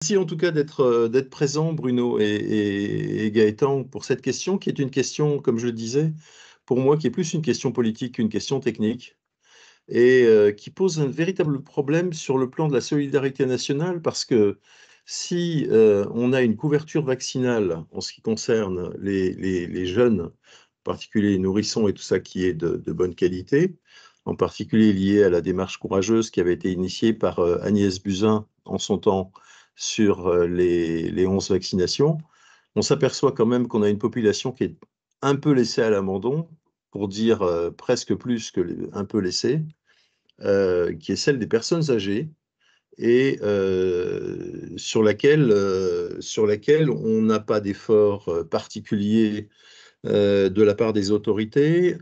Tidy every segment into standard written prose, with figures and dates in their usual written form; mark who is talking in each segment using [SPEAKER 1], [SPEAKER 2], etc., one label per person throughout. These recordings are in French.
[SPEAKER 1] Merci en tout cas d'être présent, Bruno et Gaëtan, pour cette question qui est une question, comme je le disais, pour moi, qui est plus une question politique qu'une question technique et qui pose un véritable problème sur le plan de la solidarité nationale parce que si on a une couverture vaccinale en ce qui concerne les jeunes, en particulier les nourrissons et tout ça qui est de bonne qualité, en particulier lié à la démarche courageuse qui avait été initiée par Agnès Buzyn en son temps sur les 11 vaccinations, on s'aperçoit quand même qu'on a une population qui est un peu laissée à l'abandon, pour dire presque plus que un peu laissée, qui est celle des personnes âgées et sur laquelle on n'a pas d'effort particulier de la part des autorités.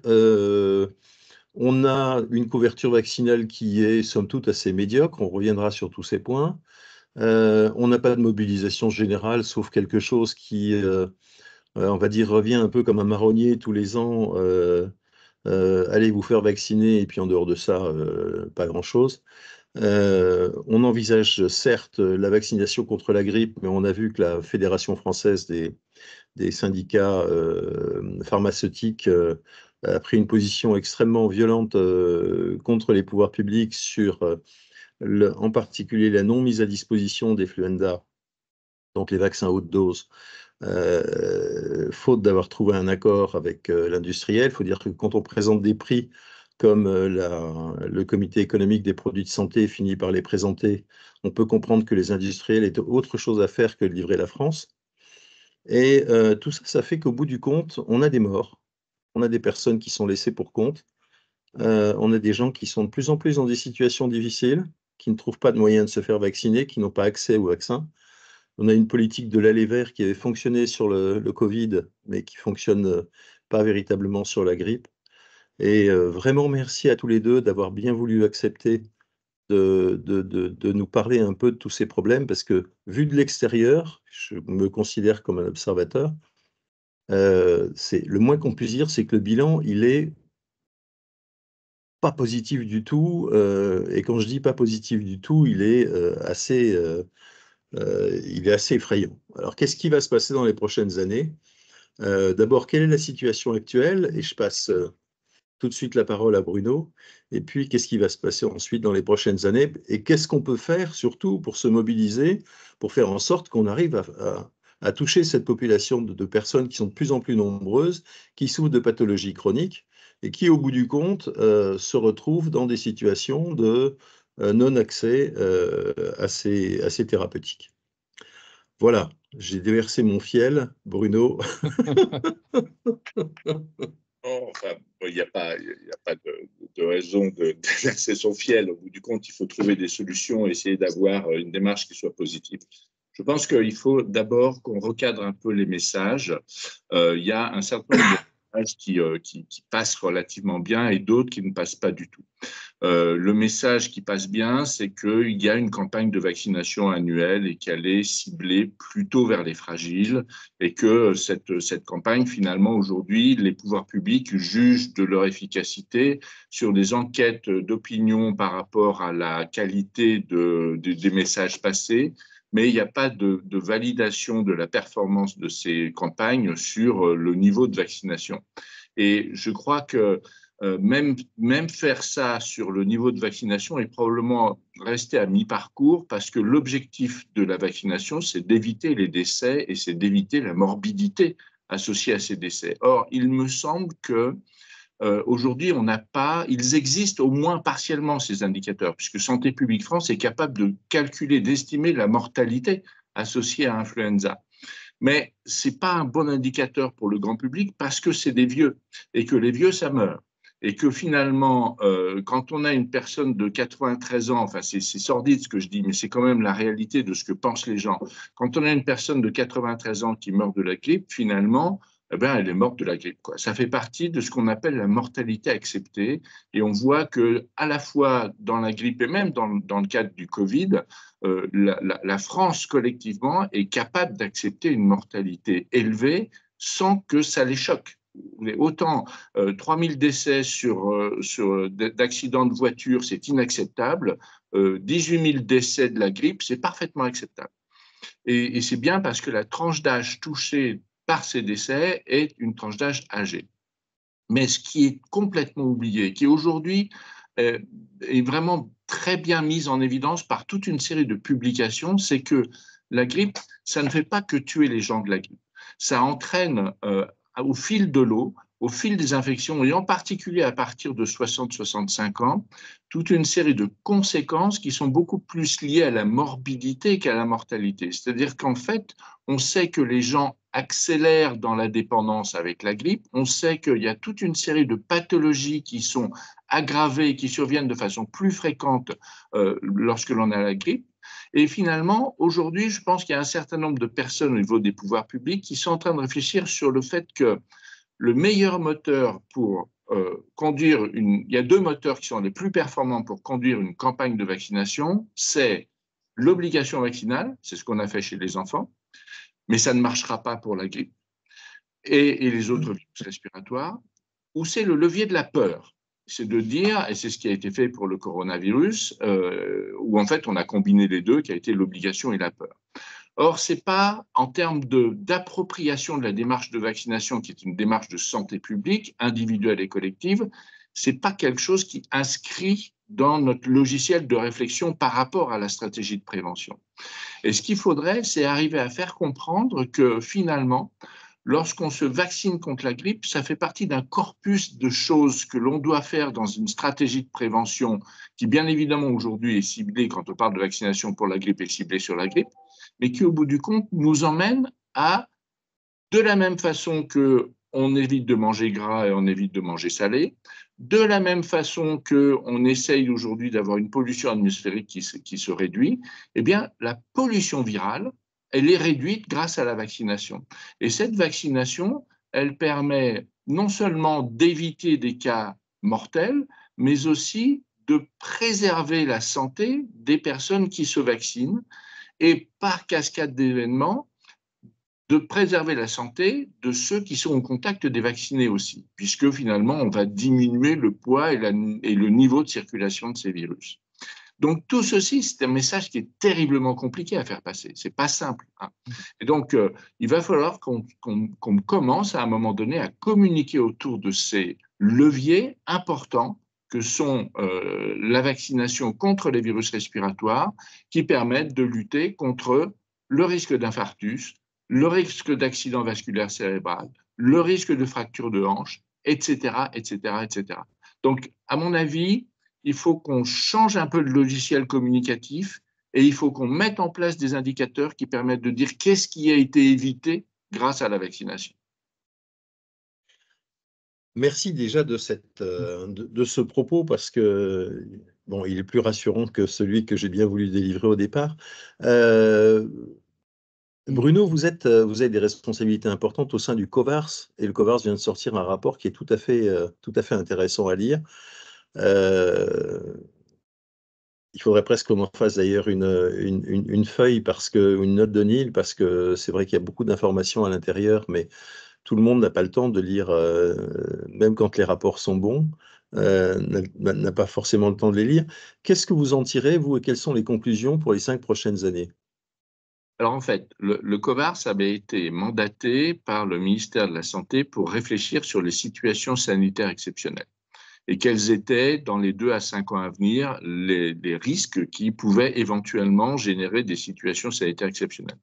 [SPEAKER 1] On a une couverture vaccinale qui est somme toute assez médiocre, on reviendra sur tous ces points. On n'a pas de mobilisation générale, sauf quelque chose qui, on va dire, revient un peu comme un marronnier tous les ans. Allez vous faire vacciner, et puis en dehors de ça, pas grand-chose. On envisage certes la vaccination contre la grippe, mais on a vu que la Fédération française des syndicats pharmaceutiques a pris une position extrêmement violente contre les pouvoirs publics sur, en particulier, la non mise à disposition des Fluenda, donc les vaccins haute dose, faute d'avoir trouvé un accord avec l'industriel. Il faut dire que quand on présente des prix comme le comité économique des produits de santé finit par les présenter, on peut comprendre que les industriels aient autre chose à faire que de livrer la France. Et tout ça, ça fait qu'au bout du compte, on a des morts, on a des personnes qui sont laissées pour compte, on a des gens qui sont de plus en plus dans des situations difficiles, qui ne trouvent pas de moyens de se faire vacciner, qui n'ont pas accès au vaccin. On a une politique de l'allée vert qui avait fonctionné sur le Covid, mais qui fonctionne pas véritablement sur la grippe. Et vraiment merci à tous les deux d'avoir bien voulu accepter de nous parler un peu de tous ces problèmes, parce que vu de l'extérieur, je me considère comme un observateur, c'est le moins qu'on puisse dire, c'est que le bilan, il est pas positif du tout. Et quand je dis pas positif du tout, il est assez effrayant. Alors, qu'est-ce qui va se passer dans les prochaines années? D'abord, quelle est la situation actuelle? Et je passe tout de suite la parole à Bruno. Et puis, qu'est-ce qui va se passer ensuite dans les prochaines années? Et qu'est-ce qu'on peut faire surtout pour se mobiliser, pour faire en sorte qu'on arrive à toucher cette population de personnes qui sont de plus en plus nombreuses, qui souffrent de pathologies chroniques et qui, au bout du compte, se retrouvent dans des situations de non-accès assez thérapeutiques. Voilà, j'ai déversé mon fiel, Bruno.
[SPEAKER 2] Oh, enfin, il y a pas de raison d'exercer son fiel. Au bout du compte, il faut trouver des solutions, essayer d'avoir une démarche qui soit positive. Je pense qu'il faut d'abord qu'on recadre un peu les messages. Il y a un certain nombre de messages qui passent relativement bien et d'autres qui ne passent pas du tout. Le message qui passe bien, c'est qu'il y a une campagne de vaccination annuelle et qu'elle est ciblée plutôt vers les fragiles et que cette campagne, finalement, aujourd'hui, les pouvoirs publics jugent de leur efficacité sur des enquêtes d'opinion par rapport à la qualité des messages passés, mais il n'y a pas de validation de la performance de ces campagnes sur le niveau de vaccination. Et je crois que même faire ça sur le niveau de vaccination est probablement rester à mi-parcours parce que l'objectif de la vaccination, c'est d'éviter les décès et c'est d'éviter la morbidité associée à ces décès. Or, il me semble que aujourd'hui, on n'a pas, ils existent au moins partiellement ces indicateurs, puisque Santé publique France est capable de calculer, d'estimer la mortalité associée à influenza. Mais ce n'est pas un bon indicateur pour le grand public parce que c'est des vieux et que les vieux, ça meurt. Et que finalement, quand on a une personne de 93 ans, enfin c'est sordide ce que je dis, mais c'est quand même la réalité de ce que pensent les gens. Quand on a une personne de 93 ans qui meurt de la grippe, finalement, eh ben, elle est morte de la grippe, quoi. Ça fait partie de ce qu'on appelle la mortalité acceptée. Et on voit que, à la fois dans la grippe et même dans le cadre du Covid, la France collectivement est capable d'accepter une mortalité élevée sans que ça les choque. Autant 3000 décès d'accidents de voiture, c'est inacceptable. 18 000 décès de la grippe, c'est parfaitement acceptable. Et c'est bien parce que la tranche d'âge touchée par ces décès est une tranche d'âge âgée. Mais ce qui est complètement oublié, qui aujourd'hui est vraiment très bien mis en évidence par toute une série de publications, c'est que la grippe, ça ne fait pas que tuer les gens de la grippe. Ça entraîne au fil de l'eau, au fil des infections, et en particulier à partir de 60-65 ans, toute une série de conséquences qui sont beaucoup plus liées à la morbidité qu'à la mortalité. C'est-à-dire qu'en fait, on sait que les gens accélèrent dans la dépendance avec la grippe, on sait qu'il y a toute une série de pathologies qui sont aggravées, qui surviennent de façon plus fréquente lorsque l'on a la grippe. Et finalement, aujourd'hui, je pense qu'il y a un certain nombre de personnes au niveau des pouvoirs publics qui sont en train de réfléchir sur le fait que le meilleur moteur pour conduire il y a deux moteurs qui sont les plus performants pour conduire une campagne de vaccination, c'est l'obligation vaccinale, c'est ce qu'on a fait chez les enfants, mais ça ne marchera pas pour la grippe et les autres virus respiratoires, ou c'est le levier de la peur. C'est de dire, et c'est ce qui a été fait pour le coronavirus, où en fait on a combiné les deux, qui a été l'obligation et la peur. Or, ce n'est pas en termes d'appropriation de la démarche de vaccination, qui est une démarche de santé publique, individuelle et collective, ce n'est pas quelque chose qui inscrit dans notre logiciel de réflexion par rapport à la stratégie de prévention. Et ce qu'il faudrait, c'est arriver à faire comprendre que finalement, lorsqu'on se vaccine contre la grippe, ça fait partie d'un corpus de choses que l'on doit faire dans une stratégie de prévention qui, bien évidemment, aujourd'hui est ciblée, quand on parle de vaccination pour la grippe, est ciblée sur la grippe, mais qui, au bout du compte, nous emmène à, de la même façon qu'on évite de manger gras et on évite de manger salé, de la même façon qu'on essaye aujourd'hui d'avoir une pollution atmosphérique qui se réduit, eh bien, la pollution virale, elle est réduite grâce à la vaccination. Et cette vaccination, elle permet non seulement d'éviter des cas mortels, mais aussi de préserver la santé des personnes qui se vaccinent et par cascade d'événements, de préserver la santé de ceux qui sont au contact des vaccinés aussi, puisque finalement, on va diminuer le poids et le niveau de circulation de ces virus. Donc, tout ceci, c'est un message qui est terriblement compliqué à faire passer. Ce n'est pas simple. Hein. Et donc, il va falloir qu'on commence à un moment donné à communiquer autour de ces leviers importants que sont la vaccination contre les virus respiratoires, qui permettent de lutter contre le risque d'infarctus, le risque d'accident vasculaire cérébral, le risque de fracture de hanche, etc., etc., etc. Donc, à mon avis, il faut qu'on change un peu le logiciel communicatif et il faut qu'on mette en place des indicateurs qui permettent de dire qu'est-ce qui a été évité grâce à la vaccination.
[SPEAKER 1] Merci déjà de ce propos parce que bon, il est plus rassurant que celui que j'ai bien voulu délivrer au départ. Bruno, vous avez des responsabilités importantes au sein du COVARS et le COVARS vient de sortir un rapport qui est tout à fait intéressant à lire. Il faudrait presque qu'on en fasse d'ailleurs une feuille, une note de Nil, parce que c'est vrai qu'il y a beaucoup d'informations à l'intérieur, mais tout le monde n'a pas le temps de lire, même quand les rapports sont bons, n'a pas forcément le temps de les lire. Qu'est-ce que vous en tirez, vous, et quelles sont les conclusions pour les 5 prochaines années?
[SPEAKER 2] Alors en fait, le COVARS avait été mandaté par le ministère de la Santé pour réfléchir sur les situations sanitaires exceptionnelles et quels étaient, dans les 2 à 5 ans à venir, les risques qui pouvaient éventuellement générer des situations sanitaires exceptionnelles.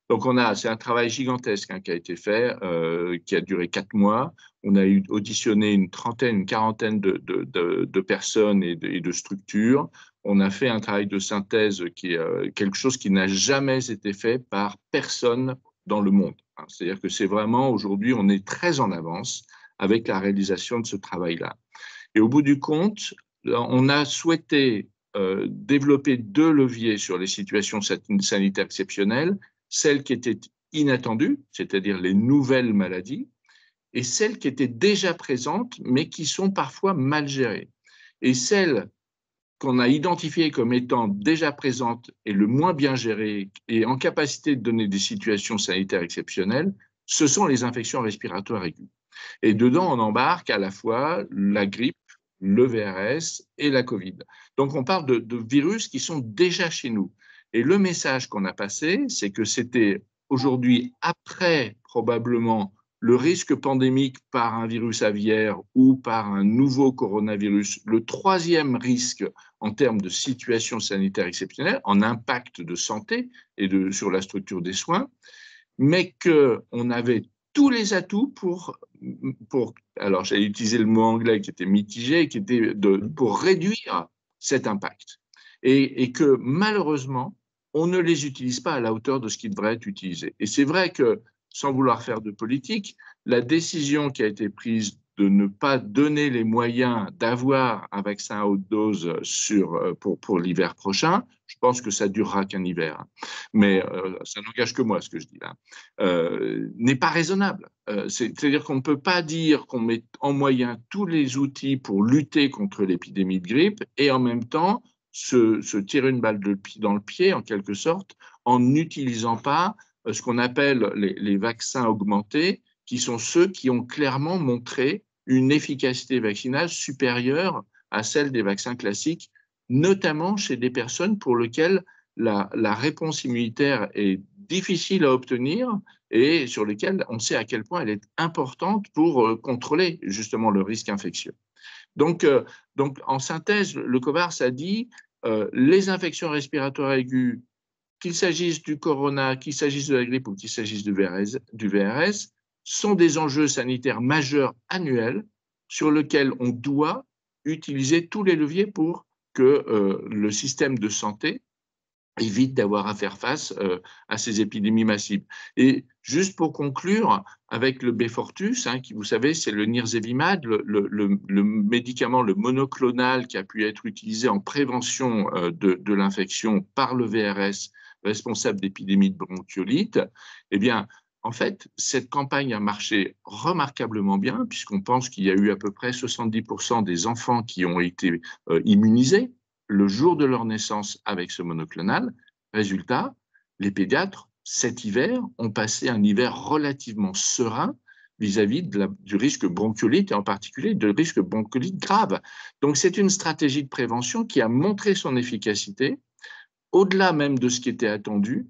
[SPEAKER 2] Donc c'est un travail gigantesque qui a été fait, qui a duré 4 mois. On a auditionné une quarantaine de personnes et de structures. On a fait un travail de synthèse qui est quelque chose qui n'a jamais été fait par personne dans le monde. C'est-à-dire que c'est vraiment, aujourd'hui, on est très en avance avec la réalisation de ce travail-là. Et au bout du compte, on a souhaité développer 2 leviers sur les situations sanitaires exceptionnelles, celles qui étaient inattendues, c'est-à-dire les nouvelles maladies, et celles qui étaient déjà présentes, mais qui sont parfois mal gérées. Et celles qu'on a identifiées comme étant déjà présentes et le moins bien gérées et en capacité de donner des situations sanitaires exceptionnelles, ce sont les infections respiratoires aiguës. Et dedans, on embarque à la fois la grippe, le VRS et la Covid. Donc, on parle de virus qui sont déjà chez nous. Et le message qu'on a passé, c'est que c'était aujourd'hui, après probablement le risque pandémique par un virus aviaire ou par un nouveau coronavirus, le troisième risque en termes de situation sanitaire exceptionnelle, en impact de santé et sur la structure des soins, mais qu'on avait tous les atouts alors j'allais utiliser le mot anglais qui était mitigé, pour réduire cet impact. Et que malheureusement, on ne les utilise pas à la hauteur de ce qui devrait être utilisé. Et c'est vrai que, sans vouloir faire de politique, la décision qui a été prise de ne pas donner les moyens d'avoir un vaccin à haute dose pour l'hiver prochain, je pense que ça durera qu'un hiver. Mais ça n'engage que moi, ce que je dis là, n'est pas raisonnable. C'est-à-dire qu'on ne peut pas dire qu'on met en moyen tous les outils pour lutter contre l'épidémie de grippe et en même temps se tirer une balle dans le pied, en quelque sorte, en n'utilisant pas ce qu'on appelle les vaccins augmentés, qui sont ceux qui ont clairement montré une efficacité vaccinale supérieure à celle des vaccins classiques, notamment chez des personnes pour lesquelles la réponse immunitaire est difficile à obtenir et sur lesquelles on sait à quel point elle est importante pour contrôler justement le risque infectieux. Donc, en synthèse, le COVARS a dit les infections respiratoires aiguës, qu'il s'agisse du corona, qu'il s'agisse de la grippe ou qu'il s'agisse du VRS, sont des enjeux sanitaires majeurs annuels sur lesquels on doit utiliser tous les leviers pour que le système de santé évite d'avoir à faire face à ces épidémies massives. Et juste pour conclure, avec le Beyfortus, qui, vous savez, c'est le nirsevimab, le médicament, le monoclonal qui a pu être utilisé en prévention de l'infection par le VRS, responsable d'épidémies de bronchiolite, eh bien, en fait, cette campagne a marché remarquablement bien, puisqu'on pense qu'il y a eu à peu près 70% des enfants qui ont été immunisés le jour de leur naissance avec ce monoclonal. Résultat, les pédiatres, cet hiver, ont passé un hiver relativement serein vis-à-vis du risque bronchiolite et en particulier du risque bronchiolite grave. Donc, c'est une stratégie de prévention qui a montré son efficacité, au-delà même de ce qui était attendu,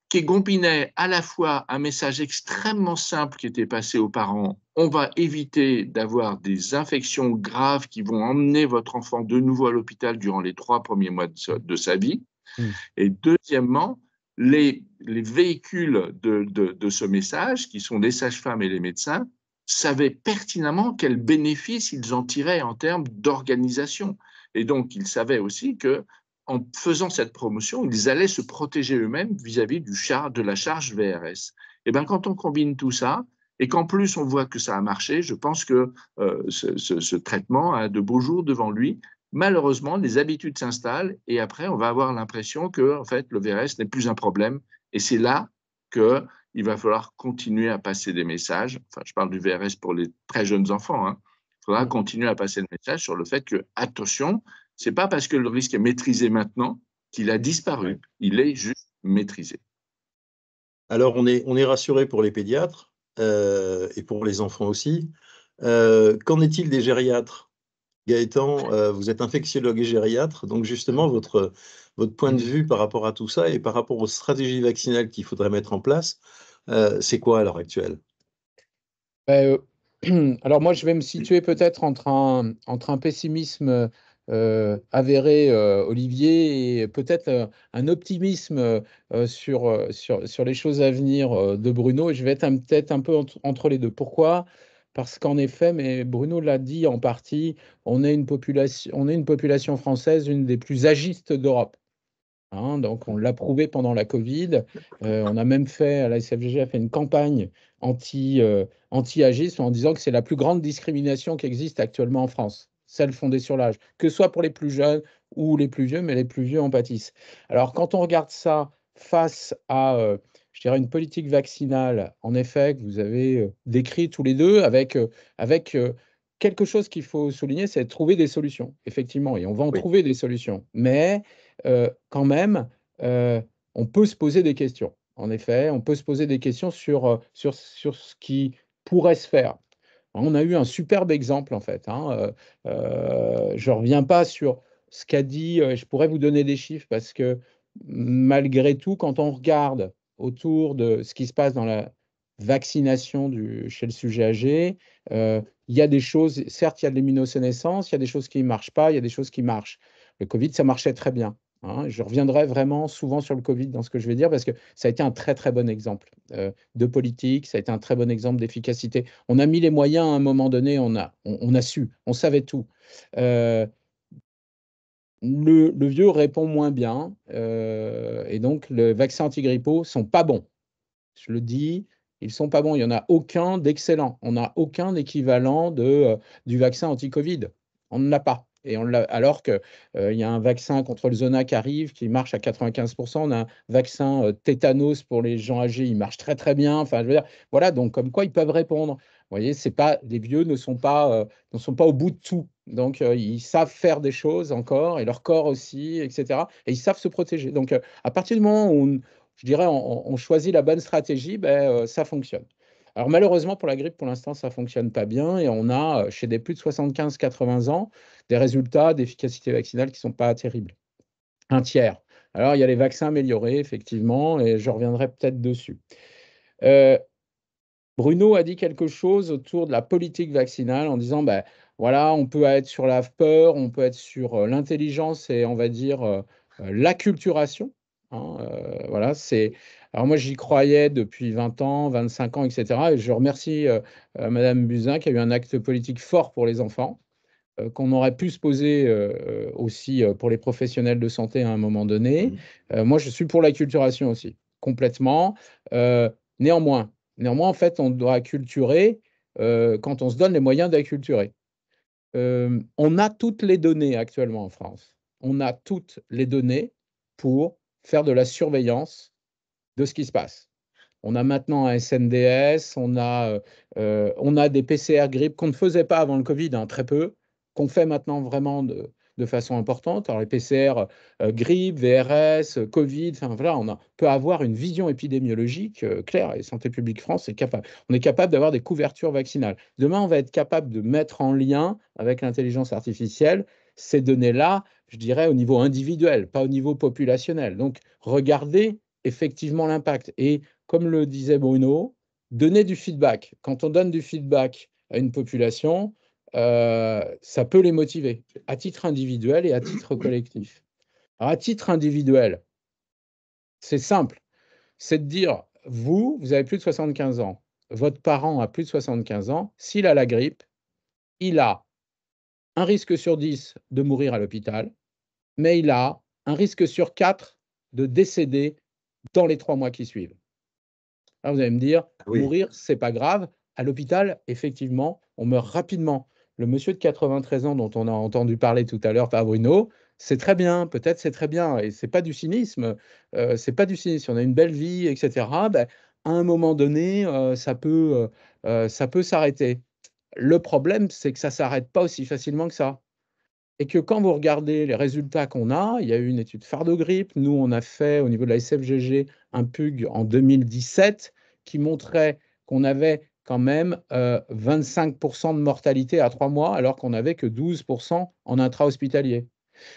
[SPEAKER 2] qui combinait à la fois un message extrêmement simple qui était passé aux parents, on va éviter d'avoir des infections graves qui vont emmener votre enfant de nouveau à l'hôpital durant les 3 premiers mois de sa vie. Et deuxièmement, les véhicules de ce message, qui sont les sages-femmes et les médecins, savaient pertinemment quels bénéfices ils en tiraient en termes d'organisation. Et donc, ils savaient aussi que en faisant cette promotion, ils allaient se protéger eux-mêmes vis-à-vis de la charge VRS. Et bien, quand on combine tout ça, et qu'en plus on voit que ça a marché, je pense que ce traitement a de beaux jours devant lui. Malheureusement, les habitudes s'installent et après, on va avoir l'impression que en fait, le VRS n'est plus un problème. Et c'est là qu'il va falloir continuer à passer des messages. Enfin, je parle du VRS pour les très jeunes enfants. Il faudra continuer à passer le message sur le fait que, attention, ce n'est pas parce que le risque est maîtrisé maintenant qu'il a disparu. Il est juste maîtrisé.
[SPEAKER 1] Alors, on est rassuré pour les pédiatres et pour les enfants aussi. Qu'en est-il des gériatres? Gaëtan, vous êtes infectiologue et gériatre, donc justement, votre point de vue par rapport à tout ça et par rapport aux stratégies vaccinales qu'il faudrait mettre en place, c'est quoi à l'heure actuelle?
[SPEAKER 3] Alors moi, je vais me situer peut-être entre un pessimisme avéré, Olivier, et peut-être un optimisme sur les choses à venir de Bruno. Et je vais être peut-être un peu entre les deux. Pourquoi? Parce qu'en effet, mais Bruno l'a dit en partie, on est une population française, une des plus agistes d'Europe. Donc, on l'a prouvé pendant la Covid. On a même fait, la SFGG a fait une campagne anti-agisme en disant que c'est la plus grande discrimination qui existe actuellement en France, celle fondée sur l'âge, que ce soit pour les plus jeunes ou les plus vieux, mais les plus vieux en pâtissent. Alors, quand on regarde ça face à, je dirais, une politique vaccinale, en effet, que vous avez décrit tous les deux, avec quelque chose qu'il faut souligner, c'est de trouver des solutions, effectivement, et on va en
[SPEAKER 1] Oui.
[SPEAKER 3] trouver des solutions. Mais quand même, on peut se poser des questions. En effet, on peut se poser des questions sur ce qui pourrait se faire. On a eu un superbe exemple, en fait. Je ne reviens pas sur ce qu'a dit, je pourrais vous donner des chiffres parce que malgré tout, quand on regarde autour de ce qui se passe dans la vaccination chez le sujet âgé, il y a des choses, certes, il y a de l'immunosénescence, il y a des choses qui ne marchent pas, il y a des choses qui marchent. Le Covid, ça marchait très bien. Hein. Je reviendrai vraiment souvent sur le Covid dans ce que je vais dire parce que ça a été un très très bon exemple de politique, ça a été un très bon exemple d'efficacité. On a mis les moyens à un moment donné, on a su, on savait tout. Le vieux répond moins bien et donc les vaccins antigrippaux sont pas bons. Je le dis, ils sont pas bons. Il n'y en a aucun d'excellent. On n'a aucun équivalent du vaccin anti-Covid. On ne l'a pas. Et alors qu'il y a un vaccin contre le zona qui arrive, qui marche à 95%. On a un vaccin tétanos pour les gens âgés, il marche très très bien. Enfin, je veux dire, voilà, donc comme quoi ils peuvent répondre. Vous voyez, c'est pas, les vieux ne sont pas au bout de tout. Donc, ils savent faire des choses encore, et leur corps aussi, etc. Et ils savent se protéger. Donc, à partir du moment où je dirais, on choisit la bonne stratégie, ben, ça fonctionne. Alors malheureusement pour la grippe, pour l'instant, ça ne fonctionne pas bien et on a chez des plus de 75-80 ans des résultats d'efficacité vaccinale qui ne sont pas terribles. Un tiers. Alors il y a les vaccins améliorés, effectivement, et je reviendrai peut-être dessus. Bruno a dit quelque chose autour de la politique vaccinale en disant, ben, voilà, on peut être sur la peur, on peut être sur l'intelligence et on va dire l'acculturation. Hein, voilà, c'est. Alors moi, j'y croyais depuis 20 ans, 25 ans, etc. Et je remercie Madame Buzyn qui a eu un acte politique fort pour les enfants, qu'on aurait pu se poser aussi pour les professionnels de santé à un moment donné. Moi, je suis pour l'acculturation aussi, complètement. Néanmoins, en fait, on doit acculturer quand on se donne les moyens d'acculturer. On a toutes les données actuellement en France. On a toutes les données pour faire de la surveillance de ce qui se passe. On a maintenant un SNDS, on a des PCR grippe qu'on ne faisait pas avant le Covid, hein, très peu, qu'on fait maintenant vraiment de façon importante. Alors les PCR grippe, VRS, Covid, enfin voilà, peut avoir une vision épidémiologique claire et Santé publique France est capable. On est capable d'avoir des couvertures vaccinales. Demain, on va être capable de mettre en lien avec l'intelligence artificielle ces données-là, je dirais, au niveau individuel, pas au niveau populationnel. Donc, regardez effectivement l'impact. Et comme le disait Bruno, donner du feedback. Quand on donne du feedback à une population, ça peut les motiver, à titre individuel et à titre collectif. Alors, à titre individuel, c'est simple, c'est de dire, vous avez plus de 75 ans, votre parent a plus de 75 ans, s'il a la grippe, il a un risque sur 10 de mourir à l'hôpital, mais il a un risque sur 4 de décéder dans les 3 mois qui suivent. Alors vous allez me dire,
[SPEAKER 1] Oui.
[SPEAKER 3] mourir, c'est pas grave. À l'hôpital, effectivement, on meurt rapidement. Le monsieur de 93 ans dont on a entendu parler tout à l'heure par Bruno, c'est très bien, peut-être c'est très bien, et c'est pas du cynisme, c'est pas du cynisme. Si on a une belle vie, etc., ben, à un moment donné, ça peut s'arrêter. Le problème, c'est que ça s'arrête pas aussi facilement que ça. Et que quand vous regardez les résultats qu'on a, il y a eu une étude Phare-de-Grippe, nous on a fait au niveau de la SFGG un PUG en 2017 qui montrait qu'on avait quand même 25% de mortalité à 3 mois alors qu'on n'avait que 12% en intra-hospitalier.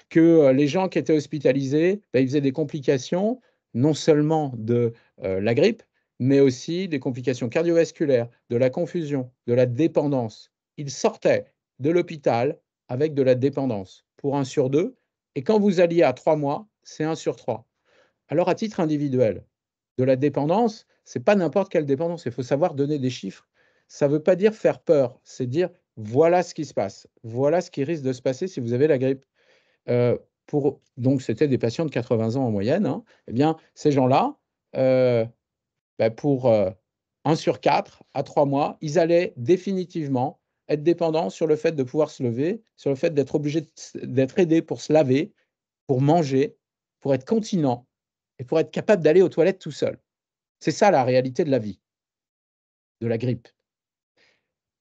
[SPEAKER 3] Que les gens qui étaient hospitalisés, ben, ils faisaient des complications non seulement de la grippe, mais aussi des complications cardiovasculaires, de la confusion, de la dépendance. Ils sortaient de l'hôpital avec de la dépendance pour 1 sur 2. Et quand vous alliez à 3 mois, c'est 1 sur 3. Alors, à titre individuel, de la dépendance, ce n'est pas n'importe quelle dépendance. Il faut savoir donner des chiffres. Ça ne veut pas dire faire peur. C'est dire voilà ce qui se passe. Voilà ce qui risque de se passer si vous avez la grippe. Donc, c'était des patients de 80 ans en moyenne. Hein. Eh bien, ces gens-là, pour 1 sur 4 à 3 mois, ils allaient définitivement être dépendants sur le fait de pouvoir se lever, sur le fait d'être obligés d'être aidés pour se laver, pour manger, pour être continent et pour être capable d'aller aux toilettes tout seul. C'est ça la réalité de la vie, de la grippe.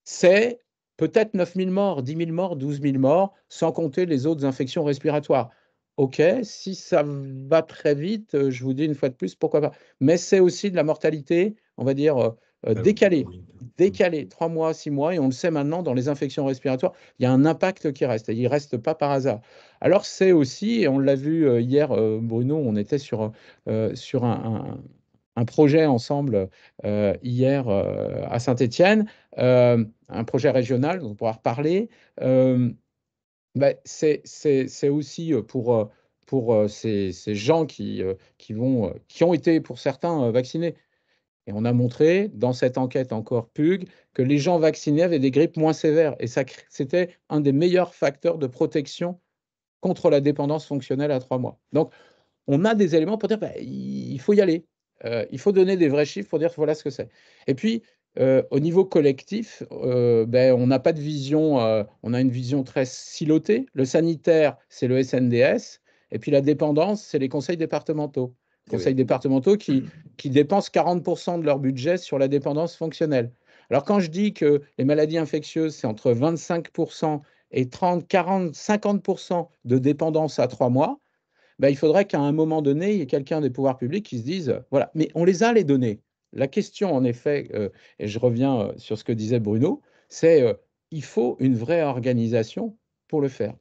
[SPEAKER 3] C'est peut-être 9 000 morts, 10 000 morts, 12 000 morts, sans compter les autres infections respiratoires. OK, si ça va très vite, je vous dis une fois de plus, pourquoi pas. Mais c'est aussi de la mortalité, on va dire, décalée. décalé, 3 mois, 6 mois, et on le sait maintenant, dans les infections respiratoires, il y a un impact qui reste, et il ne reste pas par hasard. Alors c'est aussi, et on l'a vu hier, Bruno, on était sur un projet ensemble hier à Saint-Étienne, un projet régional dont on pourra reparler. C'est aussi pour ces gens qui ont été, pour certains, vaccinés. Et on a montré, dans cette enquête encore PUG, que les gens vaccinés avaient des grippes moins sévères. Et c'était un des meilleurs facteurs de protection contre la dépendance fonctionnelle à 3 mois. Donc, on a des éléments pour dire il faut y aller. Il faut donner des vrais chiffres pour dire voilà ce que c'est. Et puis, au niveau collectif, on n'a pas de vision, on a une vision très silotée. Le sanitaire, c'est le SNDS, et puis la dépendance, c'est les conseils départementaux. Conseils départementaux qui dépensent 40% de leur budget sur la dépendance fonctionnelle. Alors quand je dis que les maladies infectieuses, c'est entre 25% et 30, 40, 50% de dépendance à 3 mois, il faudrait qu'à un moment donné, il y ait quelqu'un des pouvoirs publics qui se dise, voilà, mais on les a les données. La question, en effet, et je reviens sur ce que disait Bruno, c'est il faut une vraie organisation pour le faire.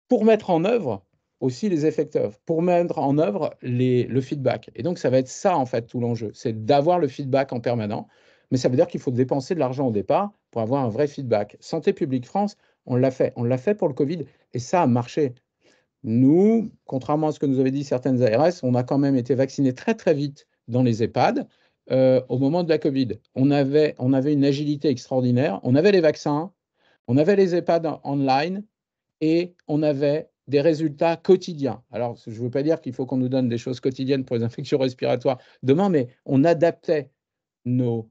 [SPEAKER 3] Pour mettre en œuvre aussi les effecteurs, pour mettre en œuvre le feedback. Et donc, ça va être ça, en fait, tout l'enjeu. C'est d'avoir le feedback en permanent. Mais ça veut dire qu'il faut dépenser de l'argent au départ pour avoir un vrai feedback. Santé publique France, on l'a fait. On l'a fait pour le Covid et ça a marché. Nous, contrairement à ce que nous avaient dit certaines ARS, on a quand même été vaccinés très très vite dans les EHPAD au moment de la Covid. On avait une agilité extraordinaire. On avait les vaccins, on avait les EHPAD online et on avait des résultats quotidiens. Alors, je ne veux pas dire qu'il faut qu'on nous donne des choses quotidiennes pour les infections respiratoires demain, mais on adaptait nos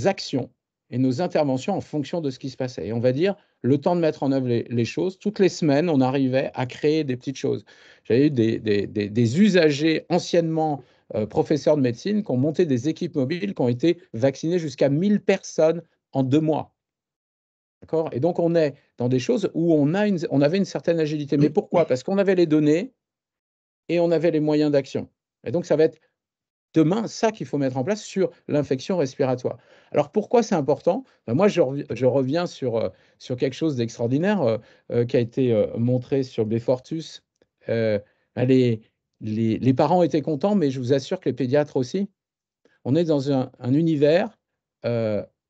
[SPEAKER 3] actions et nos interventions en fonction de ce qui se passait. Et on va dire, le temps de mettre en œuvre les choses, toutes les semaines, on arrivait à créer des petites choses. J'avais eu des usagers anciennement professeurs de médecine qui ont monté des équipes mobiles qui ont été vaccinés jusqu'à 1000 personnes en 2 mois. D'accord ? Et donc, on est dans des choses où on avait une certaine agilité. Mais pourquoi ? Parce qu'on avait les données et on avait les moyens d'action. Et donc, ça va être demain, ça qu'il faut mettre en place sur l'infection respiratoire. Alors pourquoi c'est important ? Moi, je reviens sur quelque chose d'extraordinaire qui a été montré sur Befortus. Les parents étaient contents, mais je vous assure que les pédiatres aussi. On est dans un univers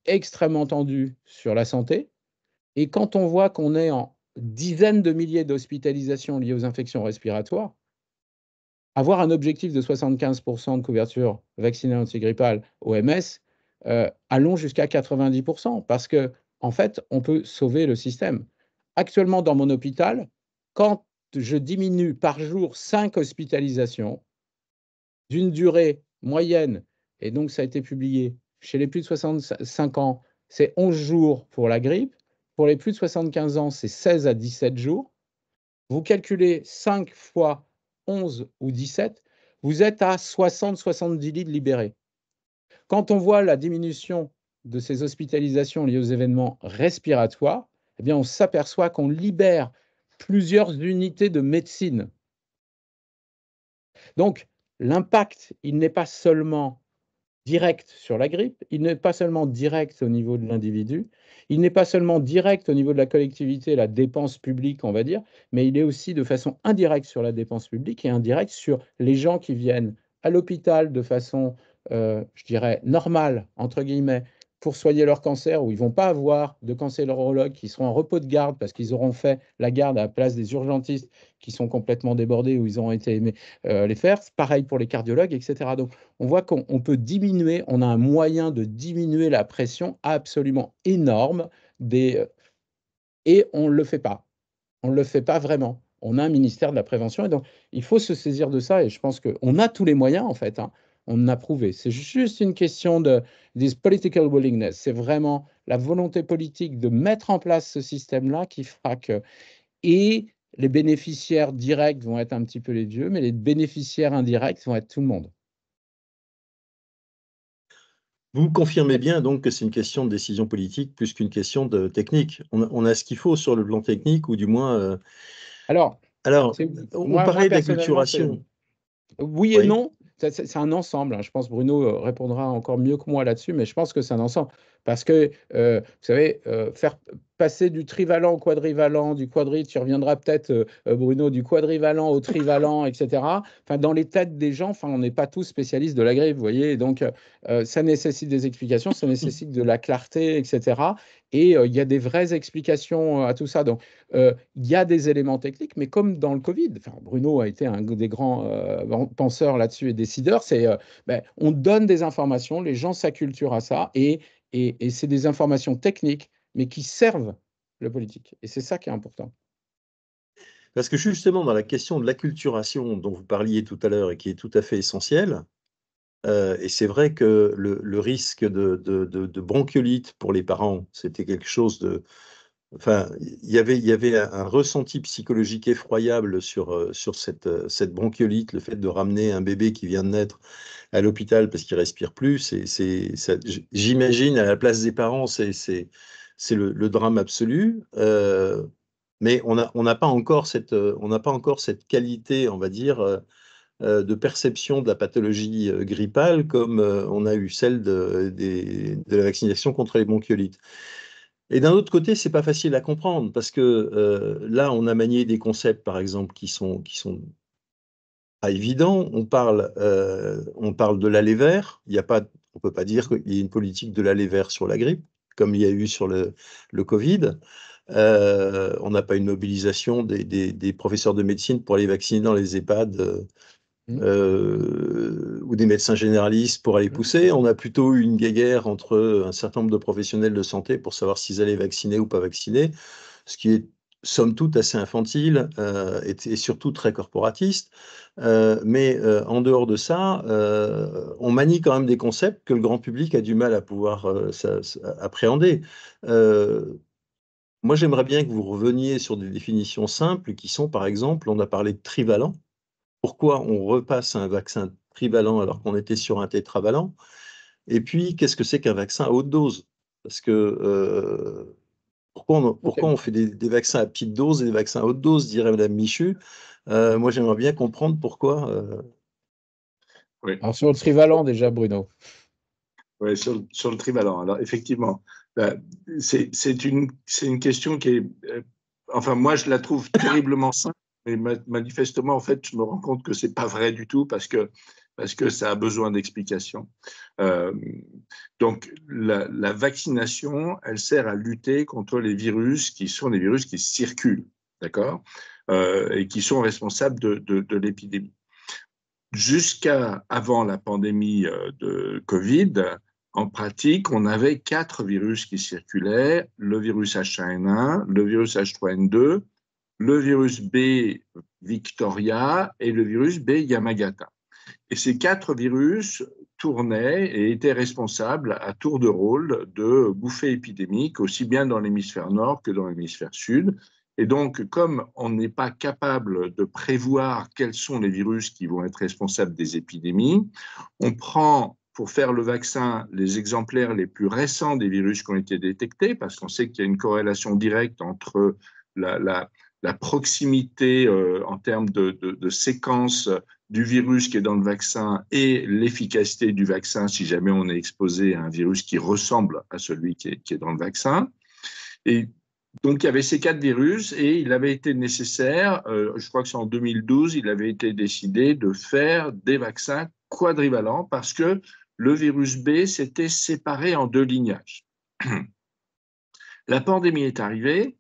[SPEAKER 3] extrêmement tendu sur la santé. Et quand on voit qu'on est en dizaines de milliers d'hospitalisations liées aux infections respiratoires, avoir un objectif de 75% de couverture vaccinale antigrippale OMS, allons jusqu'à 90%, parce que en fait, on peut sauver le système. Actuellement, dans mon hôpital, quand je diminue par jour 5 hospitalisations d'une durée moyenne, et donc ça a été publié chez les plus de 65 ans, c'est 11 jours pour la grippe, pour les plus de 75 ans, c'est 16 à 17 jours. Vous calculez 5 fois 11 ou 17, vous êtes à 60-70 lits libérés. Quand on voit la diminution de ces hospitalisations liées aux événements respiratoires, eh bien on s'aperçoit qu'on libère plusieurs unités de médecine. Donc, l'impact, il n'est pas seulement direct sur la grippe, il n'est pas seulement direct au niveau de l'individu, il n'est pas seulement direct au niveau de la collectivité, la dépense publique, on va dire, mais il est aussi de façon indirecte sur la dépense publique et indirecte sur les gens qui viennent à l'hôpital de façon, je dirais, normale, entre guillemets, pour soigner leur cancer, où ils ne vont pas avoir de cancérologues qui seront en repos de garde parce qu'ils auront fait la garde à la place des urgentistes qui sont complètement débordés, où ils ont été les faire. Pareil pour les cardiologues, etc. Donc, on voit qu'on peut diminuer, on a un moyen de diminuer la pression absolument énorme et on ne le fait pas. On ne le fait pas vraiment. On a un ministère de la prévention et donc il faut se saisir de ça et je pense qu'on a tous les moyens en fait. On a prouvé. C'est juste une question de this political willingness. C'est vraiment la volonté politique de mettre en place ce système-là qui fera que. Et les bénéficiaires directs vont être un petit peu les vieux, mais les bénéficiaires indirects vont être tout le monde.
[SPEAKER 1] Vous confirmez bien donc que c'est une question de décision politique plus qu'une question de technique. On a ce qu'il faut sur le plan technique, ou du moins.
[SPEAKER 3] Alors,
[SPEAKER 1] on parlait d'acculturation.
[SPEAKER 3] Oui et non. c'est un ensemble, hein. Je pense Bruno répondra encore mieux que moi là-dessus, mais je pense que c'est un ensemble. Parce que, vous savez, faire passer du trivalent au quadrivalent, du tu reviendras peut-être, Bruno, du quadrivalent au trivalent, etc. Enfin, dans les têtes des gens, enfin, on n'est pas tous spécialistes de la grippe, vous voyez. Donc, ça nécessite des explications, ça nécessite de la clarté, etc. Et il y a des vraies explications à tout ça. Donc, il y a des éléments techniques, mais comme dans le Covid, enfin, Bruno a été un des grands penseurs là-dessus et décideurs, on donne des informations, les gens s'acculturent à ça, et c'est des informations techniques, mais qui servent le politique. Et c'est ça qui est important.
[SPEAKER 1] Parce que justement, dans la question de l'acculturation dont vous parliez tout à l'heure et qui est tout à fait essentielle, et c'est vrai que le risque de bronchiolite pour les parents, c'était quelque chose de... Enfin, il y avait un ressenti psychologique effroyable sur cette bronchiolite, le fait de ramener un bébé qui vient de naître à l'hôpital parce qu'il respire plus. J'imagine, à la place des parents, c'est le drame absolu. Mais on n'a pas encore cette qualité, on va dire, de perception de la pathologie grippale comme on a eu celle de la vaccination contre les bronchiolites. Et d'un autre côté, c'est pas facile à comprendre parce que là, on a manié des concepts, par exemple, qui sont pas évidents. On parle de l'aller vers. Il y a pas, on peut pas dire qu'il y ait une politique de l'aller vers sur la grippe, comme il y a eu sur le Covid. On n'a pas une mobilisation des professeurs de médecine pour aller vacciner dans les EHPAD. Ou des médecins généralistes pour aller pousser. On a plutôt eu une guéguerre entre un certain nombre de professionnels de santé pour savoir s'ils allaient vacciner ou pas vacciner, ce qui est somme toute assez infantile et surtout très corporatiste. Mais en dehors de ça, on manie quand même des concepts que le grand public a du mal à pouvoir appréhender. Moi, j'aimerais bien que vous reveniez sur des définitions simples qui sont, par exemple, on a parlé de trivalent. Pourquoi on repasse à un vaccin trivalent alors qu'on était sur un tétravalent? Et puis, qu'est-ce que c'est qu'un vaccin à haute dose? Parce que pourquoi on fait des vaccins à petite dose et des vaccins à haute dose, dirait Madame Michu. Moi, j'aimerais bien comprendre pourquoi.
[SPEAKER 2] Oui.
[SPEAKER 3] Alors, sur le trivalent, déjà, Bruno.
[SPEAKER 2] Oui, sur le trivalent. Alors, effectivement, c'est une question qui est. Enfin, moi, je la trouve terriblement simple, mais manifestement, en fait, je me rends compte que ce n'est pas vrai du tout parce que ça a besoin d'explications. Donc, la vaccination, elle sert à lutter contre les virus qui sont des virus qui circulent, d'accord, et qui sont responsables de l'épidémie. Jusqu'à avant la pandémie de Covid, en pratique, on avait 4 virus qui circulaient, le virus H1N1, le virus H3N2, le virus B Victoria et le virus B Yamagata. Et ces 4 virus tournaient et étaient responsables à tour de rôle de bouffées épidémiques, aussi bien dans l'hémisphère nord que dans l'hémisphère sud. Et donc, comme on n'est pas capable de prévoir quels sont les virus qui vont être responsables des épidémies, on prend, pour faire le vaccin, les exemplaires les plus récents des virus qui ont été détectés, parce qu'on sait qu'il y a une corrélation directe entre la proximité en termes de séquence du virus qui est dans le vaccin et l'efficacité du vaccin si jamais on est exposé à un virus qui ressemble à celui qui est dans le vaccin. Et donc, il y avait ces 4 virus et il avait été nécessaire, je crois que c'est en 2012, il avait été décidé de faire des vaccins quadrivalents parce que le virus B s'était séparé en 2 lignages. La pandémie est arrivée.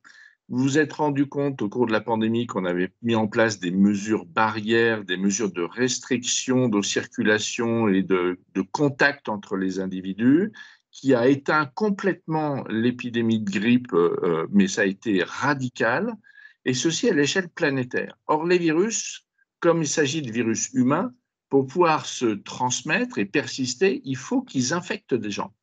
[SPEAKER 2] Vous vous êtes rendu compte au cours de la pandémie qu'on avait mis en place des mesures barrières, des mesures de restriction de circulation et de contact entre les individus, qui a éteint complètement l'épidémie de grippe, mais ça a été radical, et ceci à l'échelle planétaire. Or, les virus, comme il s'agit de virus humains, pour pouvoir se transmettre et persister, il faut qu'ils infectent des gens.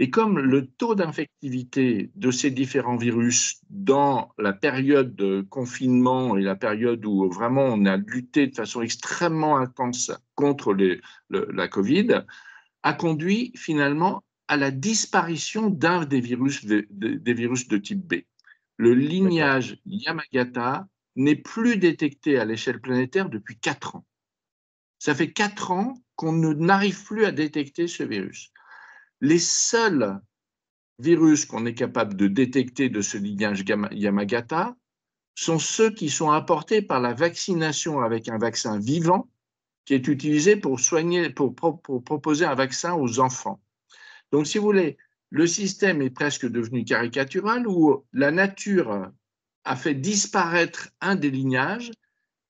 [SPEAKER 2] Et comme le taux d'infectivité de ces différents virus dans la période de confinement et la période où vraiment on a lutté de façon extrêmement intense contre la Covid, a conduit finalement à la disparition d'un des virus de type B. Le lignage Yamagata n'est plus détecté à l'échelle planétaire depuis 4 ans. Ça fait 4 ans qu'on n'arrive plus à détecter ce virus. Les seuls virus qu'on est capable de détecter de ce lignage Yamagata sont ceux qui sont apportés par la vaccination avec un vaccin vivant qui est utilisé pour soigner, pour proposer un vaccin aux enfants. Donc, si vous voulez, le système est presque devenu caricatural où la nature a fait disparaître un des lignages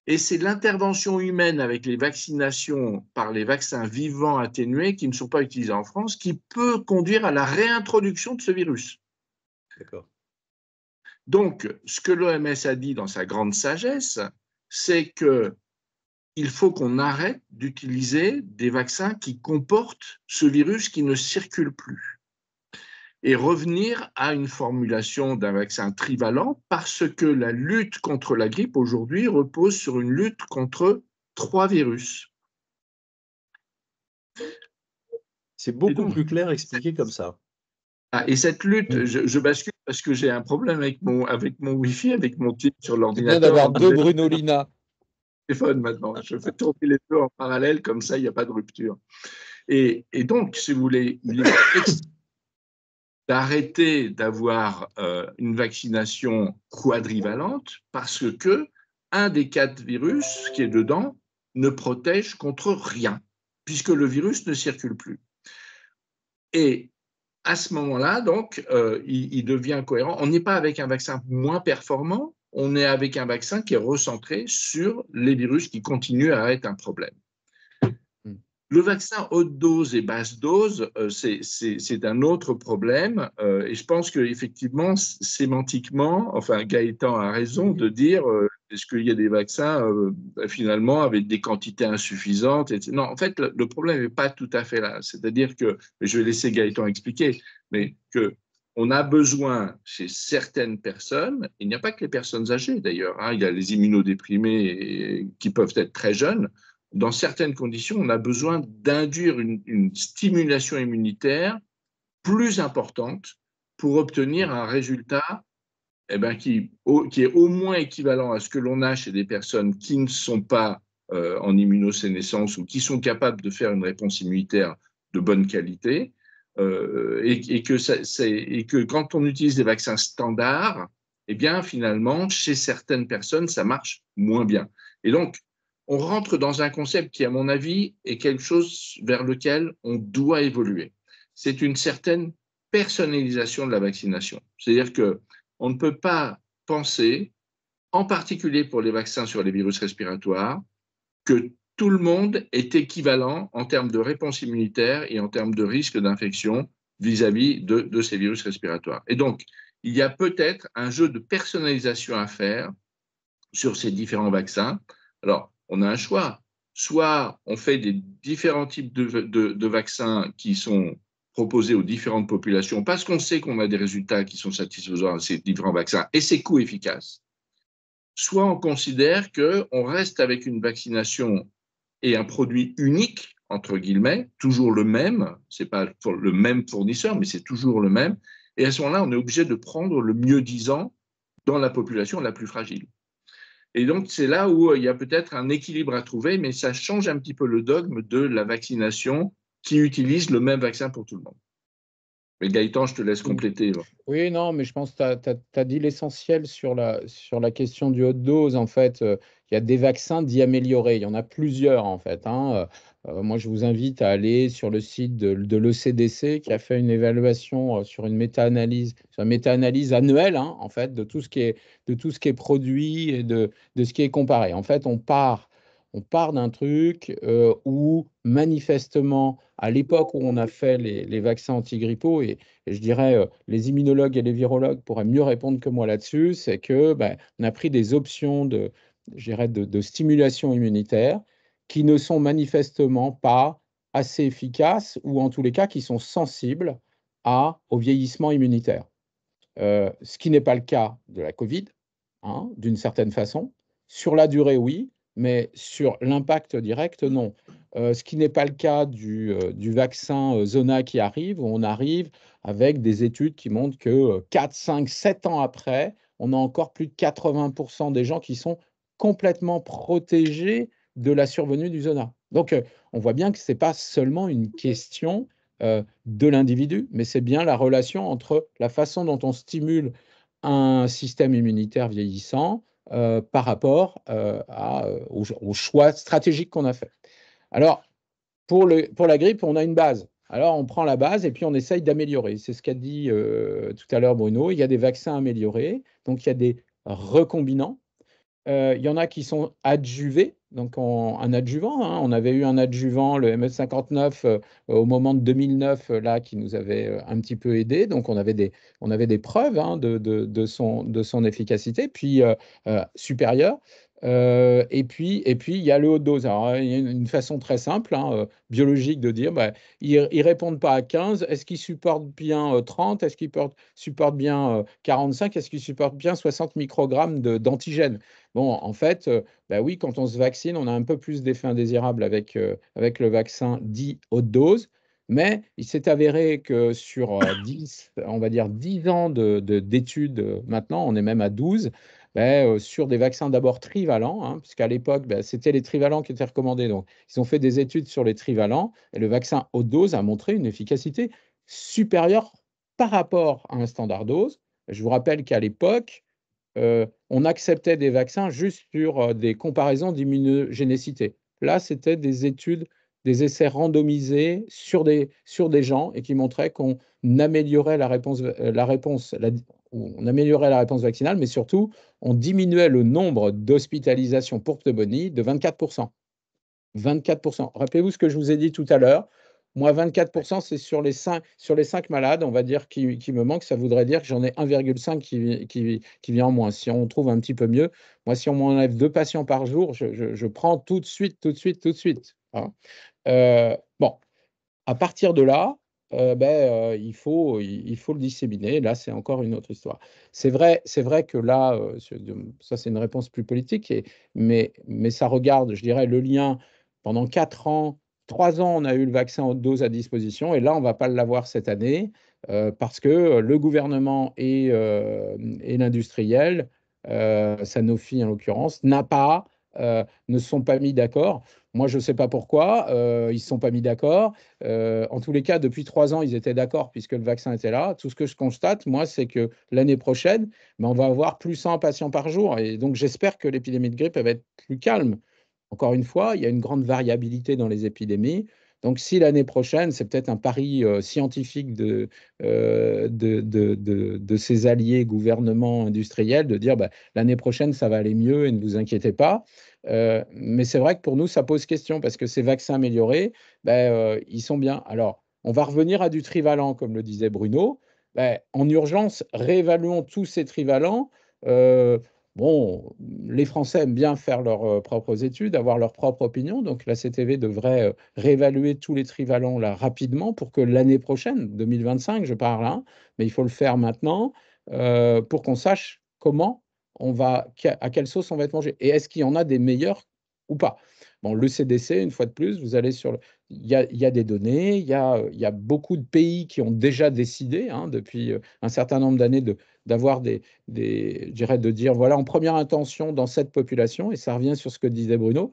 [SPEAKER 2] et c'est l'intervention humaine avec les vaccinations par les vaccins vivants atténués qui ne sont pas utilisés en France qui peut conduire à la réintroduction de ce virus.
[SPEAKER 1] D'accord.
[SPEAKER 2] Donc, ce que l'OMS a dit dans sa grande sagesse, c'est qu'il faut qu'on arrête d'utiliser des vaccins qui comportent ce virus qui ne circule plus et revenir à une formulation d'un vaccin trivalent parce que la lutte contre la grippe aujourd'hui repose sur une lutte contre 3 virus.
[SPEAKER 1] C'est beaucoup plus clair expliqué comme ça.
[SPEAKER 2] Et cette lutte, je bascule parce que j'ai un problème avec mon Wi-Fi, avec mon type sur l'ordinateur.
[SPEAKER 3] C'est bien d'avoir 2 Bruno Lina.
[SPEAKER 2] Téléphone maintenant. Je fais tourner les deux en parallèle, comme ça, il n'y a pas de rupture. Et donc, si vous voulez, il est d'arrêter d'avoir une vaccination quadrivalente parce que un des 4 virus qui est dedans ne protège contre rien, puisque le virus ne circule plus. Et à ce moment-là, donc, il devient cohérent. On n'est pas avec un vaccin moins performant, on est avec un vaccin qui est recentré sur les virus qui continuent à être un problème. Le vaccin haute dose et basse dose, c'est un autre problème. Et je pense qu'effectivement, sémantiquement, enfin, Gaëtan a raison de dire est-ce qu'il y a des vaccins finalement avec des quantités insuffisantes, etc. Non, en fait, le problème n'est pas tout à fait là. C'est-à-dire que, je vais laisser Gaëtan expliquer, mais qu'on a besoin chez certaines personnes, il n'y a pas que les personnes âgées d'ailleurs, hein, il y a les immunodéprimés qui peuvent être très jeunes. Dans certaines conditions, on a besoin d'induire une stimulation immunitaire plus importante pour obtenir un résultat qui est au moins équivalent à ce que l'on a chez des personnes qui ne sont pas en immunosénescence ou qui sont capables de faire une réponse immunitaire de bonne qualité, et que quand on utilise des vaccins standards, finalement, chez certaines personnes, ça marche moins bien. Et donc, on rentre dans un concept qui, à mon avis, est quelque chose vers lequel on doit évoluer. C'est une certaine personnalisation de la vaccination. C'est-à-dire qu'on ne peut pas penser, en particulier pour les vaccins sur les virus respiratoires, que tout le monde est équivalent en termes de réponse immunitaire et en termes de risque d'infection vis-à-vis de ces virus respiratoires. Et donc, il y a peut-être un jeu de personnalisation à faire sur ces différents vaccins. Alors, on a un choix. Soit on fait des différents types de vaccins qui sont proposés aux différentes populations parce qu'on sait qu'on a des résultats qui sont satisfaisants à ces différents vaccins et c'est coût efficace. Soit on considère qu'on reste avec une vaccination et un produit unique, entre guillemets, toujours le même, ce n'est pas le même fournisseur, mais c'est toujours le même. Et à ce moment-là, on est obligé de prendre le mieux disant dans la population la plus fragile. Et donc, c'est là où il y a peut-être un équilibre à trouver, mais ça change un petit peu le dogme de la vaccination qui utilise le même vaccin pour tout le monde. Mais Gaëtan, je te laisse compléter.
[SPEAKER 3] Oui, non, mais je pense que tu as dit l'essentiel sur la question du haute dose. En fait, il y a des vaccins dits améliorés. Il y en a plusieurs, en fait. Moi, je vous invite à aller sur le site de l'ECDC qui a fait une évaluation sur une méta-analyse annuelle, en fait, de tout ce qui est produit et de ce qui est comparé. En fait, on part d'un truc où, manifestement, à l'époque où on a fait les vaccins antigrippaux, et je dirais les immunologues et les virologues pourraient mieux répondre que moi là-dessus, c'est que on a pris des options de stimulation immunitaire qui ne sont manifestement pas assez efficaces ou en tous les cas qui sont sensibles au vieillissement immunitaire. Ce qui n'est pas le cas de la Covid, d'une certaine façon. Sur la durée, oui, mais sur l'impact direct, non. Ce qui n'est pas le cas du vaccin Zona qui arrive, où on arrive avec des études qui montrent que 4, 5, 7 ans après, on a encore plus de 80% des gens qui sont complètement protégés de la survenue du Zona. Donc, on voit bien que ce n'est pas seulement une question de l'individu, mais c'est bien la relation entre la façon dont on stimule un système immunitaire vieillissant par rapport au choix stratégique qu'on a fait. Alors, pour la grippe, on a une base. Alors, on prend la base et puis on essaye d'améliorer. C'est ce qu'a dit tout à l'heure Bruno. Il y a des vaccins améliorés, donc il y a des recombinants. Il y en a qui sont adjuvés, donc un adjuvant, hein. On avait eu un adjuvant, le MS59, au moment de 2009, là, qui nous avait un petit peu aidé. Donc, on avait des preuves, hein, de son efficacité, puis supérieure. Et puis, il y a le haut dose. Alors, il y a une façon très simple, hein, biologique, de dire, bah, ils ne répondent pas à 15. Est-ce qu'ils supportent bien 30? Est-ce qu'ils supportent bien 45? Est-ce qu'ils supportent bien 60 microgrammes d'antigènes? Bon, en fait, bah oui, quand on se vaccine, on a un peu plus d'effets indésirables avec le vaccin dit haute dose, mais il s'est avéré que sur 10, on va dire 10 ans d'études, maintenant, on est même à 12, sur des vaccins d'abord trivalents, hein, puisqu'à l'époque, c'était les trivalents qui étaient recommandés. Donc, ils ont fait des études sur les trivalents, et le vaccin haute dose a montré une efficacité supérieure par rapport à un standard dose. Je vous rappelle qu'à l'époque, on acceptait des vaccins juste sur des comparaisons d'immunogénicité. Là, c'était des études, des essais randomisés sur des gens et qui montraient qu'on améliorait on améliorait la réponse vaccinale, mais surtout, on diminuait le nombre d'hospitalisations pour pneumonie de 24%. 24%. Rappelez-vous ce que je vous ai dit tout à l'heure. Moi, 24%, c'est sur les 5 malades, on va dire, qui me manquent. Ça voudrait dire que j'en ai 1,5 qui vient en moins. Si on trouve un petit peu mieux, moi, si on m'enlève 2 patients par jour, je prends tout de suite, tout de suite, tout de suite. Hein. Bon, à partir de là, il faut le disséminer. Là, c'est encore une autre histoire. C'est vrai que là, ça, c'est une réponse plus politique, mais ça regarde, je dirais, le lien. Pendant 4 ans, 3 ans, on a eu le vaccin haute dose à disposition, et là, on ne va pas l'avoir cette année parce que le gouvernement et l'industriel, Sanofi en l'occurrence, ne sont pas mis d'accord. Moi, je ne sais pas pourquoi, ils ne se sont pas mis d'accord. En tous les cas, depuis 3 ans, ils étaient d'accord puisque le vaccin était là. Tout ce que je constate, moi, c'est que l'année prochaine, on va avoir plus 100 patients par jour. Et donc, j'espère que l'épidémie de grippe va être plus calme. Encore une fois, il y a une grande variabilité dans les épidémies. Donc, si l'année prochaine, c'est peut-être un pari scientifique de ses alliés gouvernements industriels de dire l'année prochaine, ça va aller mieux et ne vous inquiétez pas. Mais c'est vrai que pour nous, ça pose question parce que ces vaccins améliorés, ils sont bien. Alors, on va revenir à du trivalent, comme le disait Bruno. En urgence, réévaluons tous ces trivalents. Bon, les Français aiment bien faire leurs propres études, avoir leur propre opinion. Donc, la CTV devrait réévaluer tous les trivalents là rapidement pour que l'année prochaine, 2025, je parle, hein, mais il faut le faire maintenant pour qu'on sache comment à quelle sauce on va être mangé. Et est-ce qu'il y en a des meilleurs ou pas? Bon, le CDC, une fois de plus, vous allez il y a des données, il y a beaucoup de pays qui ont déjà décidé, hein, depuis un certain nombre d'années, d'avoir je dirais, de dire, voilà, en première intention, dans cette population, et ça revient sur ce que disait Bruno,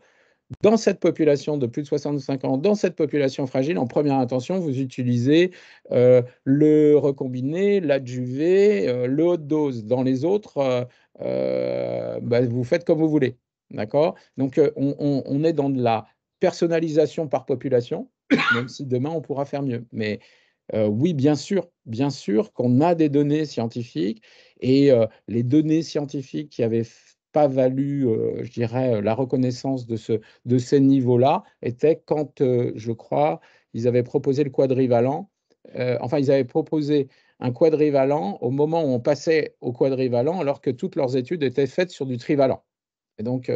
[SPEAKER 3] dans cette population de plus de 65 ans, dans cette population fragile, en première intention, vous utilisez le recombiné, l'adjuvé, le haute dose. Dans les autres, vous faites comme vous voulez. D'accord? Donc, on est dans de la personnalisation par population, même si demain, on pourra faire mieux. Mais oui, bien sûr qu'on a des données scientifiques, et les données scientifiques qui avaient pas valu, je dirais, la reconnaissance de ces niveaux-là étaient quand, je crois, ils avaient proposé le quadrivalent. Enfin, ils avaient proposé un quadrivalent au moment où on passait au quadrivalent, alors que toutes leurs études étaient faites sur du trivalent. Et donc,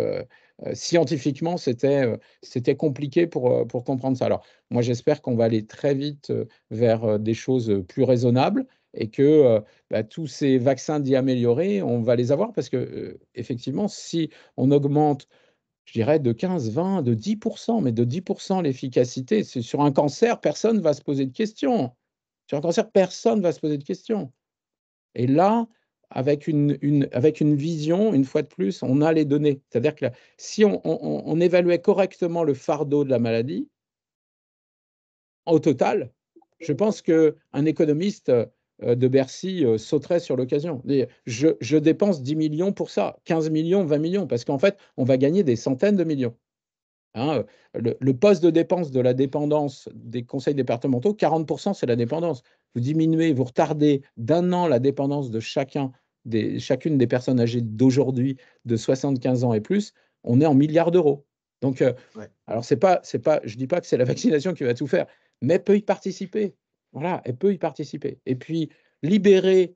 [SPEAKER 3] scientifiquement, c'était compliqué pour comprendre ça. Alors, moi, j'espère qu'on va aller très vite vers des choses plus raisonnables, et que tous ces vaccins dits améliorés, on va les avoir parce que, effectivement, si on augmente, je dirais, de 15, 20, de 10%, mais de 10% l'efficacité, c'est sur un cancer, personne ne va se poser de questions. Sur un cancer, personne ne va se poser de questions. Et là, avec une vision, une fois de plus, on a les données. C'est-à-dire que si on évaluait correctement le fardeau de la maladie, au total, je pense qu'un économiste de Bercy sauterait sur l'occasion. Je dépense 10 millions pour ça, 15 millions, 20 millions, parce qu'en fait, on va gagner des centaines de millions. Hein, le poste de dépense de la dépendance des conseils départementaux, 40%, c'est la dépendance. Vous diminuez, vous retardez d'1 an la dépendance de chacune des personnes âgées d'aujourd'hui de 75 ans et plus, on est en milliards d'euros. Donc,
[SPEAKER 1] Ouais.
[SPEAKER 3] alors je ne dis pas que c'est la vaccination qui va tout faire, mais elle peut y participer. Voilà, elle peut y participer. Et puis, libérer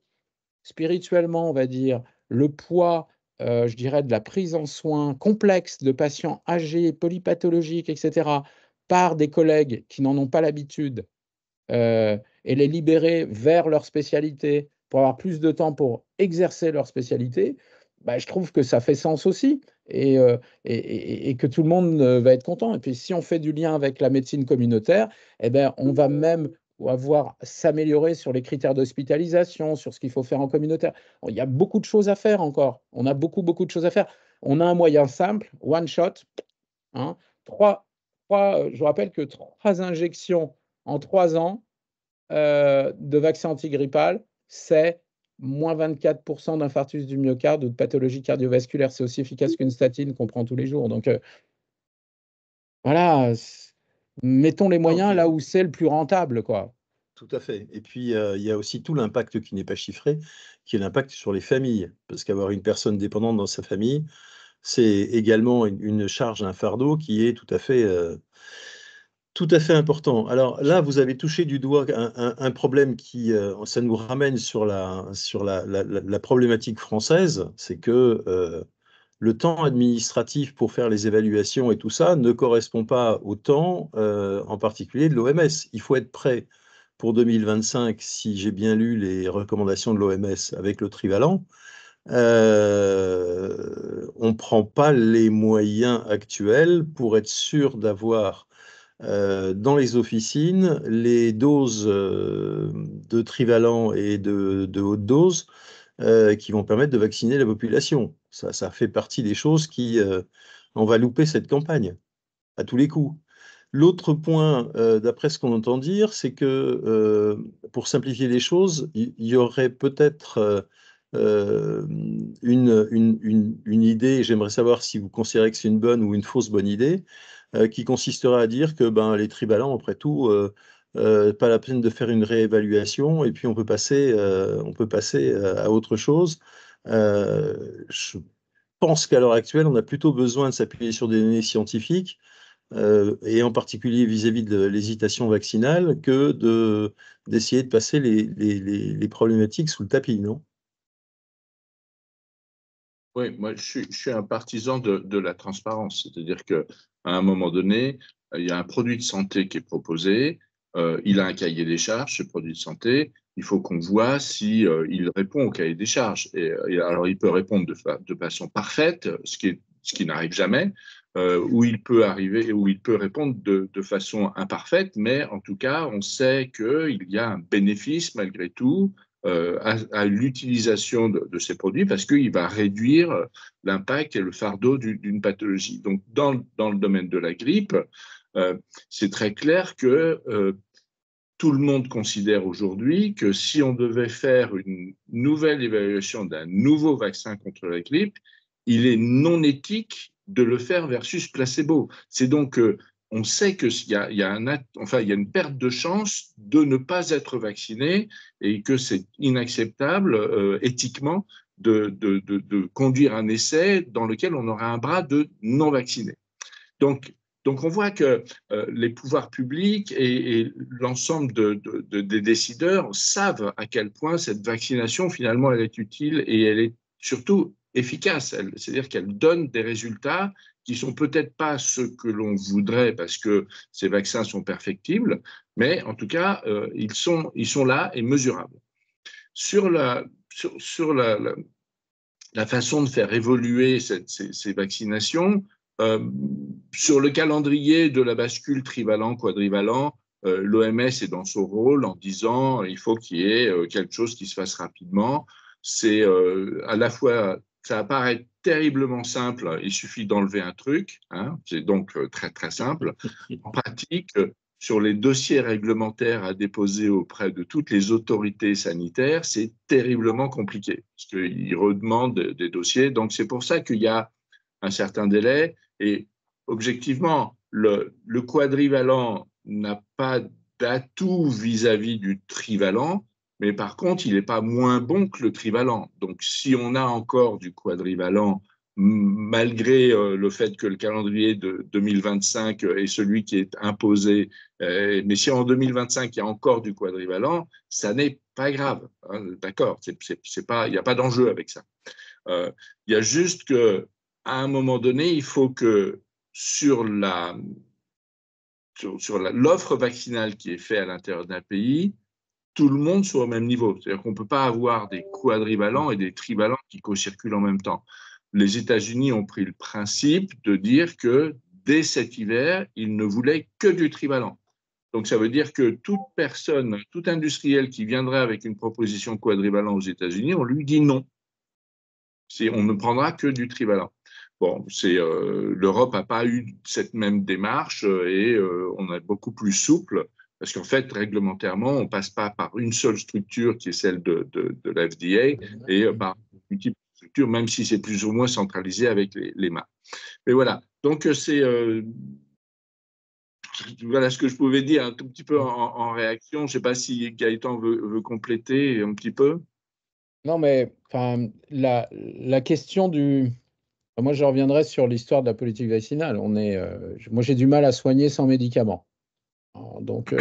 [SPEAKER 3] spirituellement, on va dire, le poids, je dirais, de la prise en soins complexe de patients âgés, polypathologiques, etc., par des collègues qui n'en ont pas l'habitude, et les libérer vers leur spécialité pour avoir plus de temps pour exercer leur spécialité, bah, je trouve que ça fait sens aussi et que tout le monde va être content. Et puis, si on fait du lien avec la médecine communautaire, eh ben, on va même avoir s'améliorer sur les critères d'hospitalisation, sur ce qu'il faut faire en communautaire. Il y a beaucoup de choses à faire encore. On a beaucoup, beaucoup de choses à faire. On a un moyen simple, one shot, hein, je vous rappelle que 3 injections en 3 ans de vaccin antigrippal, c'est moins 24% d'infarctus du myocarde ou de pathologie cardiovasculaire. C'est aussi efficace qu'une statine qu'on prend tous les jours. Donc voilà, mettons les
[SPEAKER 1] Non,
[SPEAKER 3] moyens là où c'est le plus rentable, quoi.
[SPEAKER 1] tout à fait. Et puis, il y a aussi tout l'impact qui n'est pas chiffré, qui est l'impact sur les familles. Parce qu'avoir une personne dépendante dans sa famille, c'est également une charge, un fardeau qui est tout à fait important. Alors là, vous avez touché du doigt un problème qui, ça nous ramène sur la problématique française, c'est que, le temps administratif pour faire les évaluations et tout ça ne correspond pas au temps, en particulier de l'OMS. Il faut être prêt pour 2025, si j'ai bien lu les recommandations de l'OMS avec le trivalent. On ne prend pas les moyens actuels pour être sûr d'avoir dans les officines les doses de trivalent et de haute dose qui vont permettre de vacciner la population. Ça fait partie des choses qui, on va louper cette campagne à tous les coups. L'autre point, d'après ce qu'on entend dire, c'est que pour simplifier les choses, il y aurait peut-être une idée, j'aimerais savoir si vous considérez que c'est une bonne ou une fausse bonne idée, qui consisterait à dire que ben, les trivalents, après tout, pas la peine de faire une réévaluation et puis on peut passer à autre chose. Je pense qu'à l'heure actuelle, on a plutôt besoin de s'appuyer sur des données scientifiques et en particulier vis-à-vis de l'hésitation vaccinale, que d'essayer de passer les problématiques sous le tapis, non?
[SPEAKER 2] Oui, moi je suis un partisan de la transparence, c'est-à-dire qu'à un moment donné, il y a un produit de santé qui est proposé, il a un cahier des charges, ce produit de santé, il faut qu'on voit si il répond au cahier des charges. Et alors il peut répondre de façon parfaite, ce qui n'arrive jamais, ou il peut arriver, ou il peut répondre de façon imparfaite, mais en tout cas, on sait qu'il y a un bénéfice malgré tout à l'utilisation de ces produits parce qu'il va réduire l'impact et le fardeau d'une pathologie. Donc, dans le domaine de la grippe, c'est très clair que tout le monde considère aujourd'hui que si on devait faire une nouvelle évaluation d'un nouveau vaccin contre la grippe, il est non éthique de le faire versus placebo. C'est donc on sait qu'il y a, il y a une perte de chance de ne pas être vacciné et que c'est inacceptable éthiquement de conduire un essai dans lequel on aura un bras de non vaccinés. Donc, on voit que les pouvoirs publics et l'ensemble des décideurs savent à quel point cette vaccination, finalement, elle est utile et elle est surtout efficace. C'est-à-dire qu'elle donne des résultats qui sont peut-être pas ceux que l'on voudrait parce que ces vaccins sont perfectibles, mais en tout cas, ils sont là et mesurables. Sur la façon de faire évoluer ces vaccinations, sur le calendrier de la bascule trivalent-quadrivalent, l'OMS est dans son rôle en disant il faut qu'il y ait quelque chose qui se fasse rapidement. c'est à la fois, ça apparaît terriblement simple, il suffit d'enlever un truc, hein, c'est donc très très simple. En pratique, sur les dossiers réglementaires à déposer auprès de toutes les autorités sanitaires, c'est terriblement compliqué, parce qu'ils redemandent des dossiers. Donc c'est pour ça qu'il y a un certain délai. Et objectivement, le quadrivalent n'a pas d'atout vis-à-vis du trivalent, mais par contre, il n'est pas moins bon que le trivalent. Donc, si on a encore du quadrivalent, malgré le fait que le calendrier de 2025 est celui qui est imposé, mais si en 2025 il y a encore du quadrivalent, ça n'est pas grave. Hein, d'accord, c'est pas, il n'y a pas d'enjeu avec ça. Il y a juste que à un moment donné, il faut que sur l'offre vaccinale qui est faite à l'intérieur d'un pays, tout le monde soit au même niveau. C'est-à-dire qu'on ne peut pas avoir des quadrivalents et des trivalents qui co-circulent en même temps. Les États-Unis ont pris le principe de dire que dès cet hiver, ils ne voulaient que du trivalent. Donc ça veut dire que toute personne, tout industriel qui viendrait avec une proposition quadrivalent aux États-Unis, on lui dit non. On ne prendra que du trivalent. Bon, l'Europe n'a pas eu cette même démarche et on est beaucoup plus souple parce qu'en fait, réglementairement, on ne passe pas par une seule structure qui est celle de la FDA et par multiples structures, même si c'est plus ou moins centralisé avec les mains. Mais voilà, donc voilà ce que je pouvais dire un tout petit peu en réaction. Je ne sais pas si Gaëtan veut compléter un petit peu.
[SPEAKER 3] Non, mais enfin, la question du... Moi, je reviendrai sur l'histoire de la politique vaccinale. Moi, j'ai du mal à soigner sans médicaments. Donc,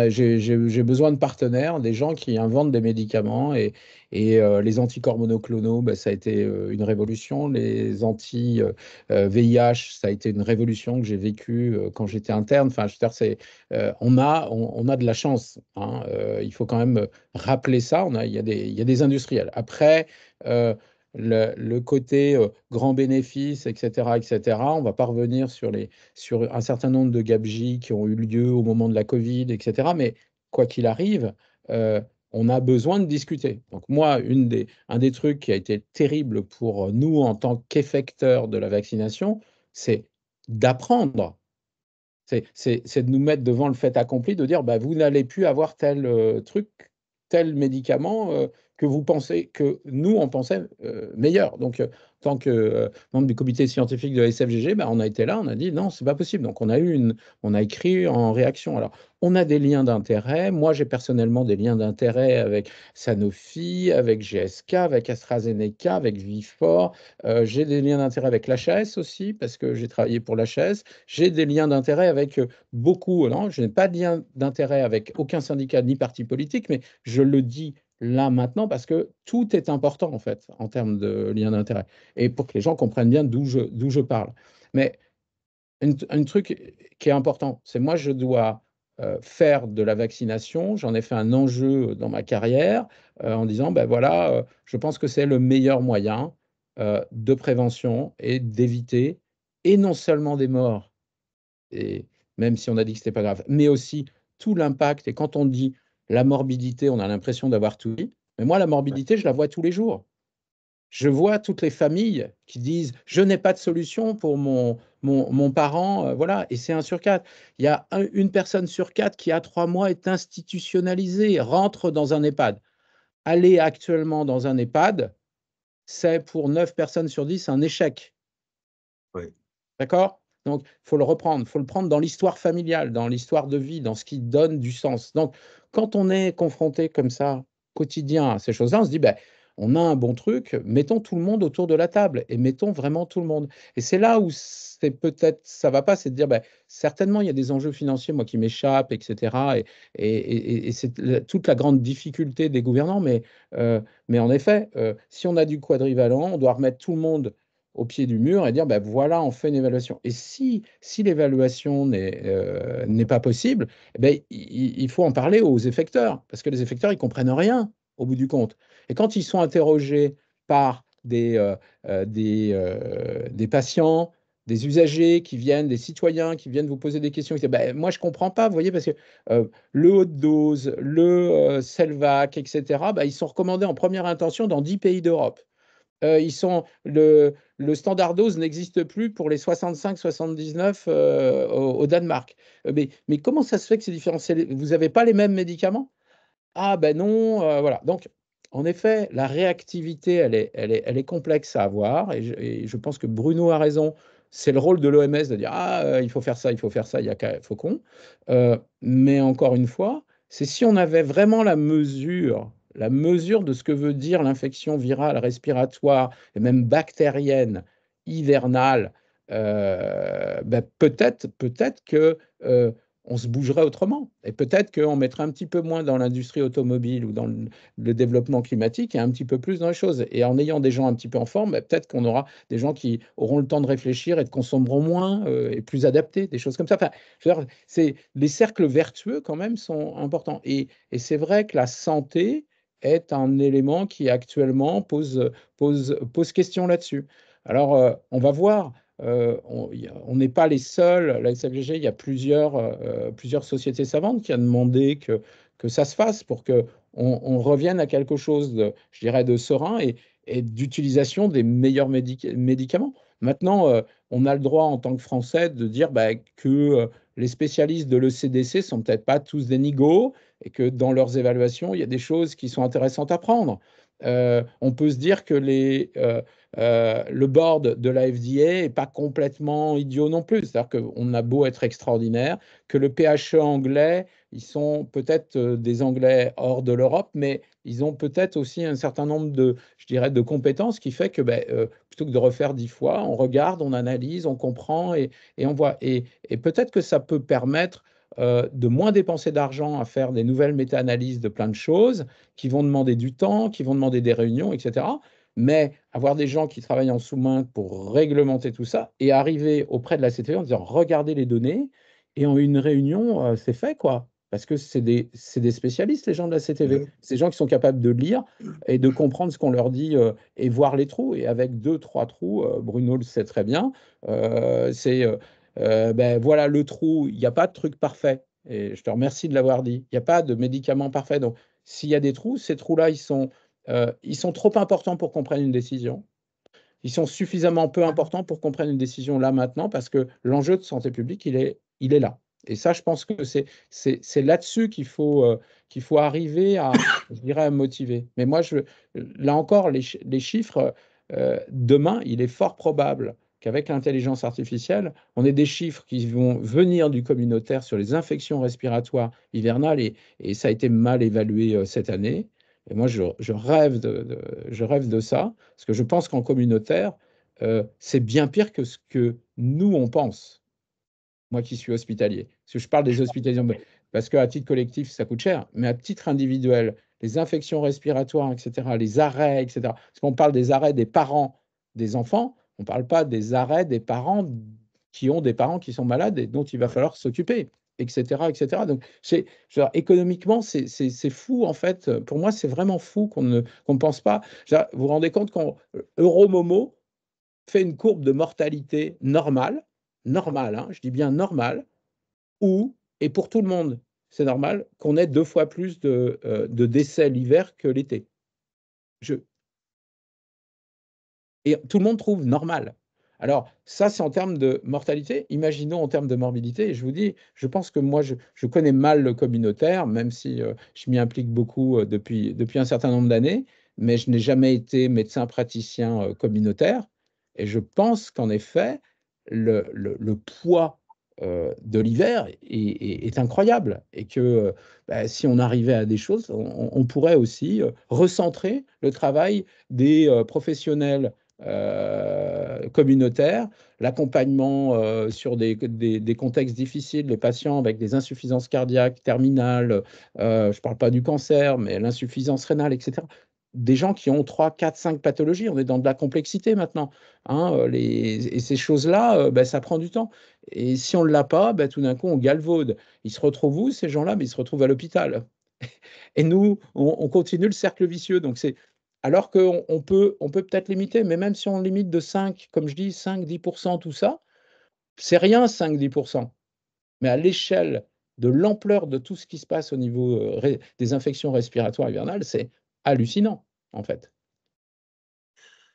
[SPEAKER 3] j'ai besoin de partenaires, des gens qui inventent des médicaments et les anticorps monoclonaux, ben, ça a été une révolution. Les anti-VIH, ça a été une révolution que j'ai vécue quand j'étais interne. Enfin, je veux dire, on a de la chance. Hein. Il faut quand même rappeler ça. Il y a des industriels. Après, le côté grand bénéfice, etc., on va pas revenir sur un certain nombre de gabegies qui ont eu lieu au moment de la Covid, etc. Mais quoi qu'il arrive, on a besoin de discuter. Donc moi, un des trucs qui a été terrible pour nous en tant qu'effecteurs de la vaccination, c'est d'apprendre. C'est de nous mettre devant le fait accompli, de dire, bah, vous n'allez plus avoir tel truc, tel médicament que vous pensez, que nous, on pensait meilleur. Donc, en tant que membre du comité scientifique de la SFGG, bah, on a été là, on a dit, non, c'est pas possible. Donc, on a écrit en réaction. Alors, on a des liens d'intérêt. Moi, j'ai personnellement des liens d'intérêt avec Sanofi, avec GSK, avec AstraZeneca, avec Vifor. J'ai des liens d'intérêt avec l'HAS aussi, parce que j'ai travaillé pour l'HAS. J'ai des liens d'intérêt avec beaucoup. Non, je n'ai pas de lien d'intérêt avec aucun syndicat ni parti politique, mais je le dis là maintenant parce que tout est important en fait en termes de liens d'intérêt et pour que les gens comprennent bien d'où je parle. Mais un truc qui est important, c'est moi je dois faire de la vaccination. J'en ai fait un enjeu dans ma carrière en disant ben voilà, je pense que c'est le meilleur moyen de prévention et d'éviter et non seulement des morts et même si on a dit que c'était pas grave, mais aussi tout l'impact. Et quand on dit la morbidité, on a l'impression d'avoir tout dit. Mais moi, la morbidité, je la vois tous les jours. Je vois toutes les familles qui disent je n'ai pas de solution pour mon parent, voilà, et c'est 1 sur 4. Il y a une personne sur 4 qui, à 3 mois, est institutionnalisée, rentre dans un EHPAD. Aller actuellement dans un EHPAD, c'est pour 9 personnes sur 10 un échec.
[SPEAKER 1] Oui.
[SPEAKER 3] D'accord? Donc, il faut le reprendre, il faut le prendre dans l'histoire familiale, dans l'histoire de vie, dans ce qui donne du sens. Donc, quand on est confronté comme ça, quotidien, à ces choses-là, on se dit, ben, on a un bon truc, mettons tout le monde autour de la table et mettons vraiment tout le monde. Et c'est là où c'est peut-être, ça va pas, c'est de dire, ben, certainement, il y a des enjeux financiers, moi, qui m'échappent, etc. Et c'est toute la grande difficulté des gouvernants. Mais en effet, si on a du quadrivalent, on doit remettre tout le monde au pied du mur et dire, ben voilà, on fait une évaluation. Et si l'évaluation n'est pas possible, eh ben, il faut en parler aux effecteurs, parce que les effecteurs, ils comprennent rien au bout du compte. Et quand ils sont interrogés par des patients, des usagers qui viennent, des citoyens qui viennent vous poser des questions. Ben, moi, je ne comprends pas, vous voyez, parce que le haute dose, le Selvac, etc., ben, ils sont recommandés en première intention dans 10 pays d'Europe. Le standard dose n'existe plus pour les 65-79 au Danemark. Mais comment ça se fait que c'est différent? Vous n'avez pas les mêmes médicaments? Ah ben non, voilà. Donc, en effet, la réactivité, elle est complexe à avoir. Et je pense que Bruno a raison. C'est le rôle de l'OMS de dire, ah, il faut faire ça, il faut faire ça, il y a qu'à Faucon. Mais encore une fois, c'est si on avait vraiment la mesure de ce que veut dire l'infection virale, respiratoire et même bactérienne hivernale, ben peut-être que on se bougerait autrement. Et peut-être qu'on mettrait un petit peu moins dans l'industrie automobile ou dans le développement climatique et un petit peu plus dans les choses. Et en ayant des gens un petit peu en forme, ben, peut-être qu'on aura des gens qui auront le temps de réfléchir et de consommeront moins et plus adaptés, des choses comme ça. Enfin, je veux dire, les cercles vertueux, quand même, sont importants. Et c'est vrai que la santé est un élément qui actuellement pose question là-dessus. Alors, on va voir. On n'est pas les seuls. La SFGG, il y a plusieurs sociétés savantes qui ont demandé que ça se fasse pour qu'on revienne à quelque chose de, je dirais, de serein et d'utilisation des meilleurs médicaments. Maintenant, on a le droit en tant que Français de dire bah, que les spécialistes de l'ECDC sont peut-être pas tous des nigauds et que dans leurs évaluations, il y a des choses qui sont intéressantes à prendre. On peut se dire que le board de la FDA n'est pas complètement idiot non plus. C'est-à-dire qu'on a beau être extraordinaire, que le PHE anglais, ils sont peut-être des Anglais hors de l'Europe, mais ils ont peut-être aussi un certain nombre je dirais, de compétences qui fait que plutôt que de refaire 10 fois, on regarde, on analyse, on comprend et on voit. Et peut-être que ça peut permettre de moins dépenser d'argent à faire des nouvelles méta-analyses de plein de choses qui vont demander du temps, qui vont demander des réunions, etc. Mais avoir des gens qui travaillent en sous-main pour réglementer tout ça et arriver auprès de la CTV en disant regardez les données et en une réunion, c'est fait quoi. Parce que c'est des spécialistes, les gens de la CTV. C'est des gens qui sont capables de lire et de comprendre ce qu'on leur dit et voir les trous. Et avec 2, 3 trous, Bruno le sait très bien, ben voilà le trou, il n'y a pas de truc parfait. Et je te remercie de l'avoir dit. Il n'y a pas de médicament parfait. Donc, s'il y a des trous, ces trous-là, ils sont trop importants pour qu'on prenne une décision. Ils sont suffisamment peu importants pour qu'on prenne une décision là maintenant parce que l'enjeu de santé publique, il est là. Et ça, je pense que c'est là-dessus qu'il faut arriver à, je dirais, à motiver. Mais moi, là encore, les chiffres, demain, il est fort probable qu'avec l'intelligence artificielle, on ait des chiffres qui vont venir du communautaire sur les infections respiratoires hivernales et ça a été mal évalué cette année. Et moi, je rêve je rêve de ça, parce que je pense qu'en communautaire, c'est bien pire que ce que nous, on pense. Moi qui suis hospitalier. Parce que je parle des hospitalisations, parce qu'à titre collectif, ça coûte cher, mais à titre individuel, les infections respiratoires, etc., les arrêts, etc., parce qu'on parle des arrêts des parents des enfants, on ne parle pas des arrêts des parents qui ont des parents qui sont malades et dont il va falloir s'occuper, etc., etc. Donc, économiquement, c'est fou, en fait. Pour moi, c'est vraiment fou qu'on ne pense pas. Vous vous rendez compte quand Euromomo fait une courbe de mortalité normale, hein, je dis bien normale, et pour tout le monde, c'est normal qu'on ait 2 fois plus de décès l'hiver que l'été. Et tout le monde trouve normal. Alors, ça, c'est en termes de mortalité. Imaginons en termes de morbidité. Et je vous dis, je pense que moi, je connais mal le communautaire, même si je m'y implique beaucoup depuis un certain nombre d'années, mais je n'ai jamais été médecin praticien communautaire. Et je pense qu'en effet, le poids de l'hiver est incroyable et que si on arrivait à des choses, on pourrait aussi recentrer le travail des professionnels communautaires, l'accompagnement sur des contextes difficiles, les patients avec des insuffisances cardiaques terminales, je ne parle pas du cancer, mais l'insuffisance rénale, etc. Des gens qui ont 3, 4, 5 pathologies, on est dans de la complexité maintenant. Hein, et ces choses-là, ça prend du temps. Et si on ne l'a pas, tout d'un coup, on galvaude. Ils se retrouvent où, ces gens-là? Mais ils se retrouvent à l'hôpital. Et nous, on continue le cercle vicieux. Donc, alors qu'on peut peut-être limiter, mais même si on limite de 5, comme je dis, 5-10%, tout ça, c'est rien 5-10%, mais à l'échelle de l'ampleur de tout ce qui se passe au niveau des infections respiratoires hivernales, c'est hallucinant, en fait.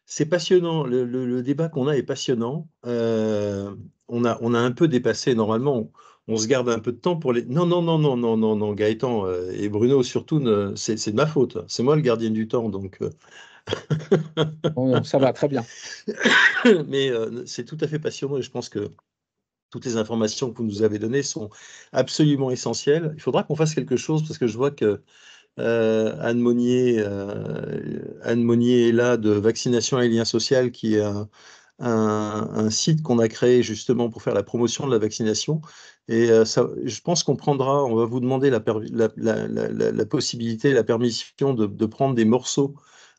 [SPEAKER 1] C'est passionnant, le débat qu'on a est passionnant. On a un peu dépassé, normalement, on se garde un peu de temps pour les... Non, non, non, non, non, non, non, Gaëtan et Bruno, surtout, c'est de ma faute. C'est moi le gardien du temps, donc...
[SPEAKER 3] Ça va très bien.
[SPEAKER 1] Mais c'est tout à fait passionnant et je pense que toutes les informations que vous nous avez données sont absolument essentielles. Il faudra qu'on fasse quelque chose parce que je vois que Anne Monnier est là de Vaccination et Lien Social, qui est un site qu'on a créé justement pour faire la promotion de la vaccination. Et je pense on va vous demander la possibilité, la permission de prendre des morceaux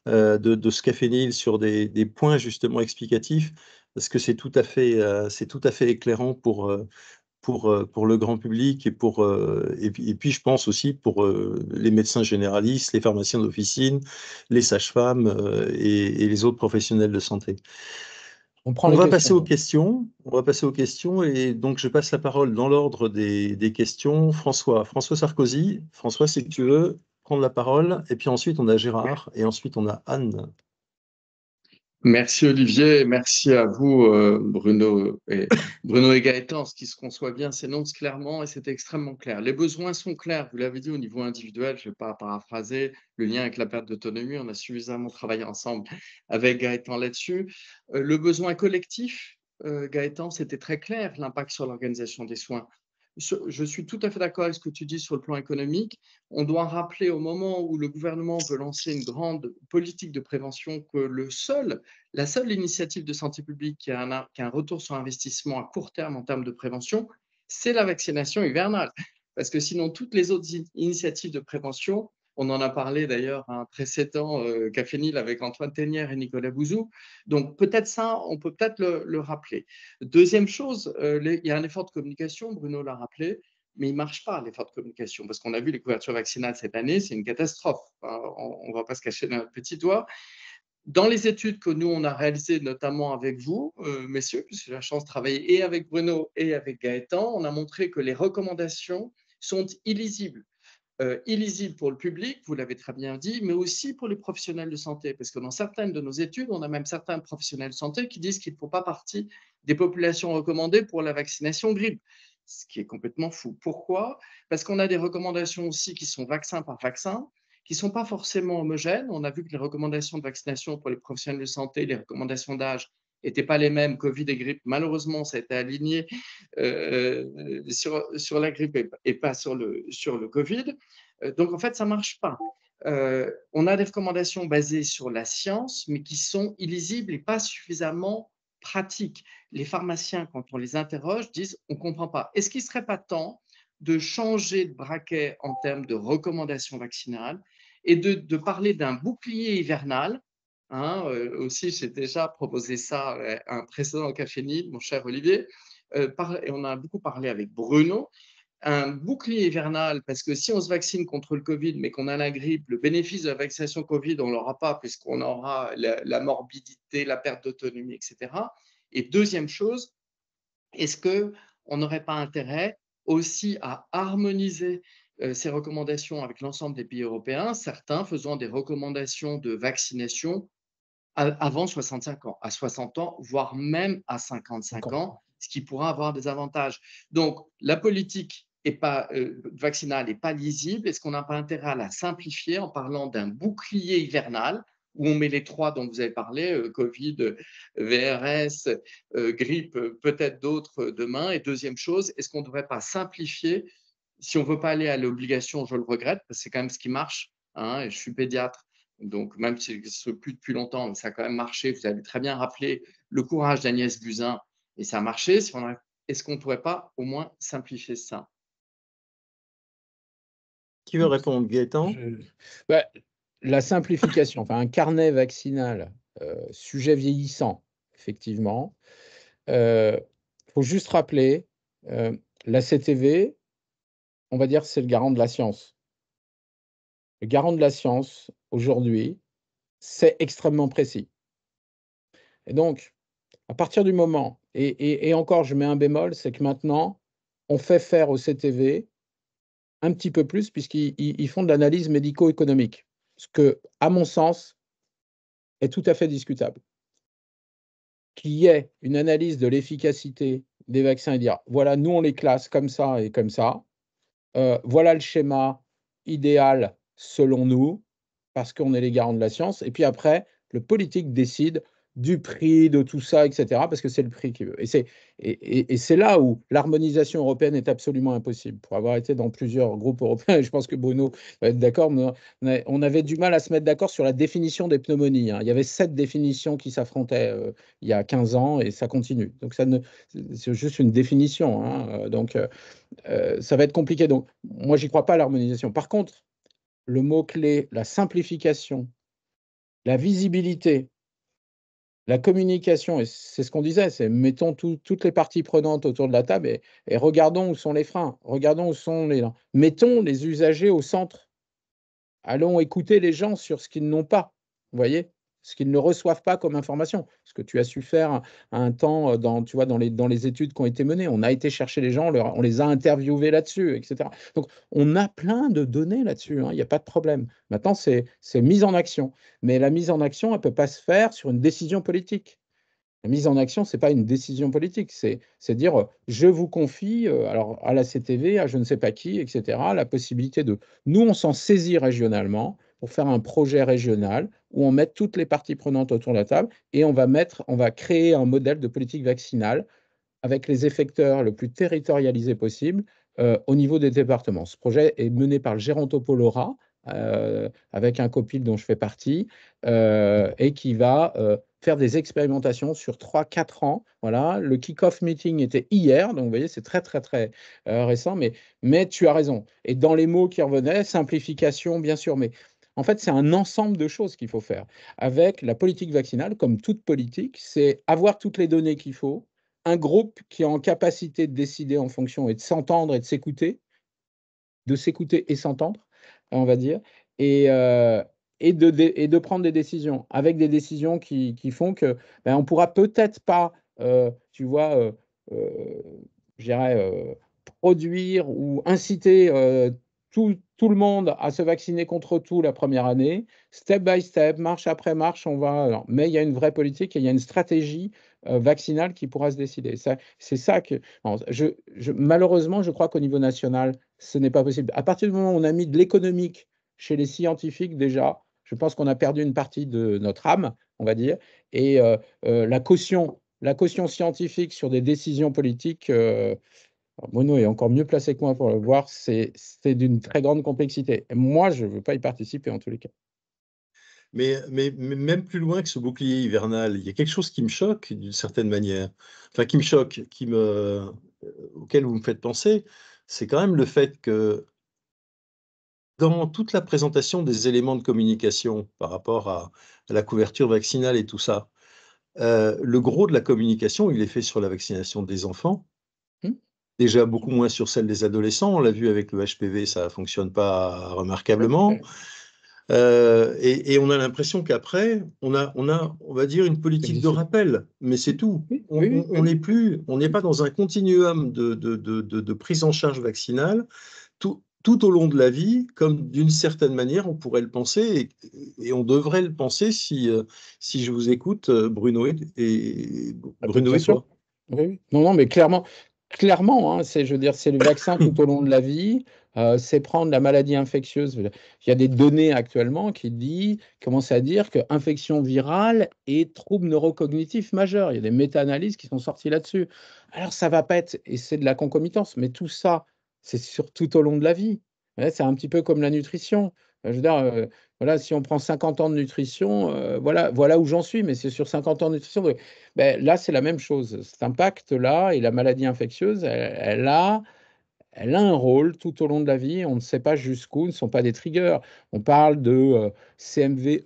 [SPEAKER 1] de ce cafénil sur des points justement explicatifs, parce que c'est tout à fait éclairant pour le grand public et puis je pense aussi pour les médecins généralistes, les pharmaciens d'officine, les sages-femmes et les autres professionnels de santé.
[SPEAKER 3] On prend
[SPEAKER 1] On
[SPEAKER 3] les
[SPEAKER 1] va passer aux
[SPEAKER 3] questions.
[SPEAKER 1] questions. On va passer aux questions et donc je passe la parole dans l'ordre des questions. François Sarkozy. François, si tu veux prendre la parole. Et puis ensuite, on a Gérard et ensuite, on a Anne.
[SPEAKER 4] Merci Olivier, merci à vous Bruno et Gaëtan. Ce qui se conçoit bien s'énonce clairement et c'est extrêmement clair. Les besoins sont clairs, vous l'avez dit au niveau individuel, je ne vais pas paraphraser, le lien avec la perte d'autonomie, on a suffisamment travaillé ensemble avec Gaëtan là-dessus. Le besoin collectif, Gaëtan, c'était très clair, l'impact sur l'organisation des soins. Je suis tout à fait d'accord avec ce que tu dis sur le plan économique. On doit rappeler au moment où le gouvernement veut lancer une grande politique de prévention que la seule initiative de santé publique qui a un retour sur investissement à court terme en termes de prévention, c'est la vaccination hivernale. Parce que sinon, toutes les autres initiatives de prévention, on en a parlé d'ailleurs à un précédent Cafénil avec Antoine Ténière et Nicolas Bouzou. Donc peut-être ça, on peut peut-être le rappeler. Deuxième chose, il y a un effort de communication, Bruno l'a rappelé, mais il ne marche pas, l'effort de communication, parce qu'on a vu les couvertures vaccinales cette année, c'est une catastrophe. On ne va pas se cacher dans notre petit doigt. Dans les études que nous, on a réalisées, notamment avec vous, messieurs, puisque j'ai la chance de travailler et avec Bruno et avec Gaëtan, on a montré que les recommandations sont illisibles. Illisible pour le public, vous l'avez très bien dit, mais aussi pour les professionnels de santé, parce que dans certaines de nos études, on a même certains professionnels de santé qui disent qu'ils ne font pas partie des populations recommandées pour la vaccination grippe, ce qui est complètement fou. Pourquoi? Parce qu'on a des recommandations aussi qui sont vaccin par vaccin, qui ne sont pas forcément homogènes. On a vu que les recommandations de vaccination pour les professionnels de santé, les recommandations d'âge n'étaient pas les mêmes, Covid et grippe. Malheureusement, ça a été aligné sur la grippe et pas sur le Covid. Donc, en fait, ça ne marche pas. On a des recommandations basées sur la science, mais qui sont illisibles et pas suffisamment pratiques. Les pharmaciens, quand on les interroge, disent on ne comprend pas. Est-ce qu'il ne serait pas temps de changer de braquet en termes de recommandations vaccinales et de parler d'un bouclier hivernal? Aussi, j'ai déjà proposé ça à un précédent Cafénil, mon cher Olivier, et on a beaucoup parlé avec Bruno. Un bouclier hivernal, parce que si on se vaccine contre le Covid, mais qu'on a la grippe, le bénéfice de la vaccination Covid, on ne l'aura pas, puisqu'on aura la morbidité, la perte d'autonomie, etc. Et deuxième chose, est-ce qu'on n'aurait pas intérêt aussi à harmoniser ces recommandations avec l'ensemble des pays européens, certains faisant des recommandations de vaccination avant 65 ans, à 60 ans, voire même à 55 ans, ce qui pourra avoir des avantages. Donc, la politique vaccinale n'est pas lisible. Est-ce qu'on n'a pas intérêt à la simplifier en parlant d'un bouclier hivernal où on met les trois dont vous avez parlé, Covid, VRS, grippe, peut-être d'autres demain. Et deuxième chose, est-ce qu'on ne devrait pas simplifier? Si on ne veut pas aller à l'obligation, je le regrette, parce que c'est quand même ce qui marche. Et je suis pédiatre. Donc, même si ce n'est plus depuis longtemps, mais ça a quand même marché. Vous avez très bien rappelé le courage d'Agnès Buzyn et ça a marché. Est-ce qu'on ne pourrait pas au moins simplifier ça?
[SPEAKER 1] Qui veut répondre, Gaëtan?
[SPEAKER 3] La simplification, enfin un carnet vaccinal, sujet vieillissant, effectivement. Il faut juste rappeler, la CTV, on va dire, c'est le garant de la science. Le garant de la science, aujourd'hui, c'est extrêmement précis. Et donc, à partir du moment, et encore, je mets un bémol, c'est que maintenant, on fait faire au CTV un petit peu plus, puisqu'ils font de l'analyse médico-économique, ce que, à mon sens, est tout à fait discutable. Qu'il y ait une analyse de l'efficacité des vaccins et dire, voilà, nous, on les classe comme ça et comme ça. Voilà le schéma idéal selon nous, parce qu'on est les garants de la science. Et puis après, le politique décide du prix, de tout ça, etc., parce que c'est le prix qu'il veut. Et c'est là où l'harmonisation européenne est absolument impossible. Pour avoir été dans plusieurs groupes européens, et je pense que Bruno va être d'accord, on avait du mal à se mettre d'accord sur la définition des pneumonies. Hein. Il y avait 7 définitions qui s'affrontaient il y a 15 ans, et ça continue. Donc, c'est juste une définition. Hein. Donc, ça va être compliqué. Donc, moi, j'y crois pas à l'harmonisation. Par contre, le mot-clé, la simplification, la visibilité, la communication, et c'est ce qu'on disait, c'est mettons toutes les parties prenantes autour de la table et regardons où sont les freins, regardons où sont mettons les usagers au centre. Allons écouter les gens sur ce qu'ils n'ont pas, vous voyez, ce qu'ils ne reçoivent pas comme information. Ce que tu as su faire à un temps tu vois, dans les études qui ont été menées. On a été chercher les gens, on les a interviewés là-dessus, etc. Donc, on a plein de données là-dessus, hein, il n'y a pas de problème. Maintenant, c'est mise en action. Mais la mise en action, elle ne peut pas se faire sur une décision politique. La mise en action, ce n'est pas une décision politique, c'est dire je vous confie alors à la CTV, à je ne sais pas qui, etc., la possibilité de. Nous, on s'en saisit régionalement pour faire un projet régional où on met toutes les parties prenantes autour de la table et on va créer un modèle de politique vaccinale avec les effecteurs le plus territorialisés possible au niveau des départements. Ce projet est mené par le Gérontopolora, avec un copil dont je fais partie, et qui va faire des expérimentations sur 3-4 ans. Voilà. Le kick-off meeting était hier, donc vous voyez, c'est très, très, très récent, mais tu as raison. Et dans les mots qui revenaient, simplification, bien sûr, mais en fait, c'est un ensemble de choses qu'il faut faire. Avec la politique vaccinale, comme toute politique, c'est avoir toutes les données qu'il faut, un groupe qui est en capacité de décider en fonction et de s'entendre et de s'écouter et s'entendre, on va dire, et, et de prendre des décisions, avec des décisions qui font que ben, on pourra peut-être pas, tu vois, je dirais, produire ou inciter tout le monde à se vacciner contre tout la première année, step by step, marche après marche, on va. Alors, mais il y a une vraie politique et il y a une stratégie vaccinale qui pourra se décider. C'est ça que. Non, malheureusement, je crois qu'au niveau national, ce n'est pas possible. À partir du moment où on a mis de l'économique chez les scientifiques, déjà, je pense qu'on a perdu une partie de notre âme, on va dire, et la caution scientifique sur des décisions politiques. Bruno est encore mieux placé que moi pour le voir, c'est d'une très grande complexité. Et moi, je ne veux pas y participer en tous les cas.
[SPEAKER 1] Mais même plus loin que ce bouclier hivernal, il y a quelque chose qui me choque d'une certaine manière, enfin qui me choque, auquel vous me faites penser, c'est quand même le fait que dans toute la présentation des éléments de communication par rapport à la couverture vaccinale et tout ça, le gros de la communication, il est fait sur la vaccination des enfants. Déjà beaucoup moins sur celle des adolescents. On l'a vu avec le HPV, ça ne fonctionne pas remarquablement. Et on a l'impression qu'après, on va dire, une politique de rappel, mais c'est tout. On n'est pas dans un continuum de prise en charge vaccinale tout au long de la vie, comme d'une certaine manière, on pourrait le penser, et on devrait le penser si je vous écoute, Bruno et toi.
[SPEAKER 3] Oui. Non, mais clairement, hein, je veux dire, c'est le vaccin tout au long de la vie, c'est prendre la maladie infectieuse. Il y a des données actuellement qui commencent à dire que infection virale et troubles neurocognitifs majeurs. Il y a des méta-analyses qui sont sorties là-dessus. Alors, ça va pas être, et c'est de la concomitance, mais tout ça, c'est sur tout au long de la vie. Ouais, c'est un petit peu comme la nutrition. Je veux dire, voilà, si on prend 50 ans de nutrition, voilà où j'en suis, mais c'est sur 50 ans de nutrition. Ben, là, c'est la même chose. Cet impact-là et la maladie infectieuse, elle a un rôle tout au long de la vie. On ne sait pas jusqu'où, ne sont pas des triggers. On parle de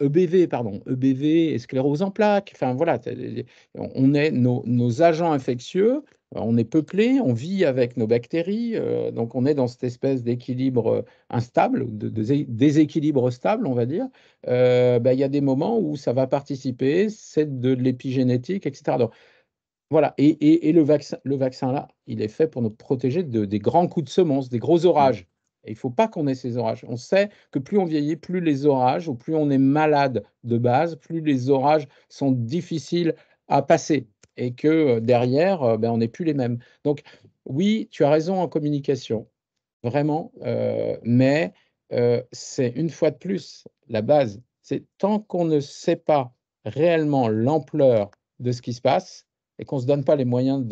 [SPEAKER 3] EBV et sclérose en plaques. Enfin, voilà, on est nos agents infectieux. On est peuplé, on vit avec nos bactéries, donc on est dans cette espèce d'équilibre instable, de déséquilibre stable, on va dire. Ben, il y a des moments où ça va participer, c'est de l'épigénétique, etc. Donc, Voilà, et le vaccin là, il est fait pour nous protéger des grands coups de semonce, des gros orages. Et il ne faut pas qu'on ait ces orages. On sait que plus on vieillit, plus les orages, ou plus on est malade de base, plus les orages sont difficiles à passer. Et que derrière, ben, on n'est plus les mêmes. Donc, oui, tu as raison en communication, vraiment, mais c'est une fois de plus la base. C'est tant qu'on ne sait pas réellement l'ampleur de ce qui se passe et qu'on ne se donne pas les moyens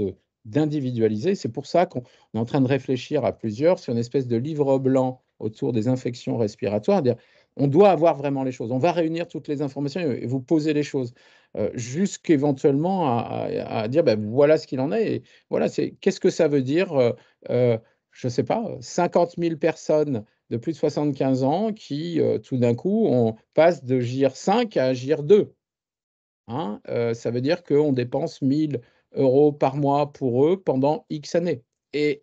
[SPEAKER 3] d'individualiser. C'est pour ça qu'on est en train de réfléchir à plusieurs sur une espèce de livre blanc autour des infections respiratoires. Dire, on doit avoir vraiment les choses. On va réunir toutes les informations et vous poser les choses. Jusqu'éventuellement à dire, ben, voilà ce qu'il en est. Et voilà, qu'est-ce que ça veut dire je ne sais pas, 50 000 personnes de plus de 75 ans qui, tout d'un coup, on passe de GIR 5 à GIR 2. Hein, ça veut dire qu'on dépense 1 000 € par mois pour eux pendant X années. Et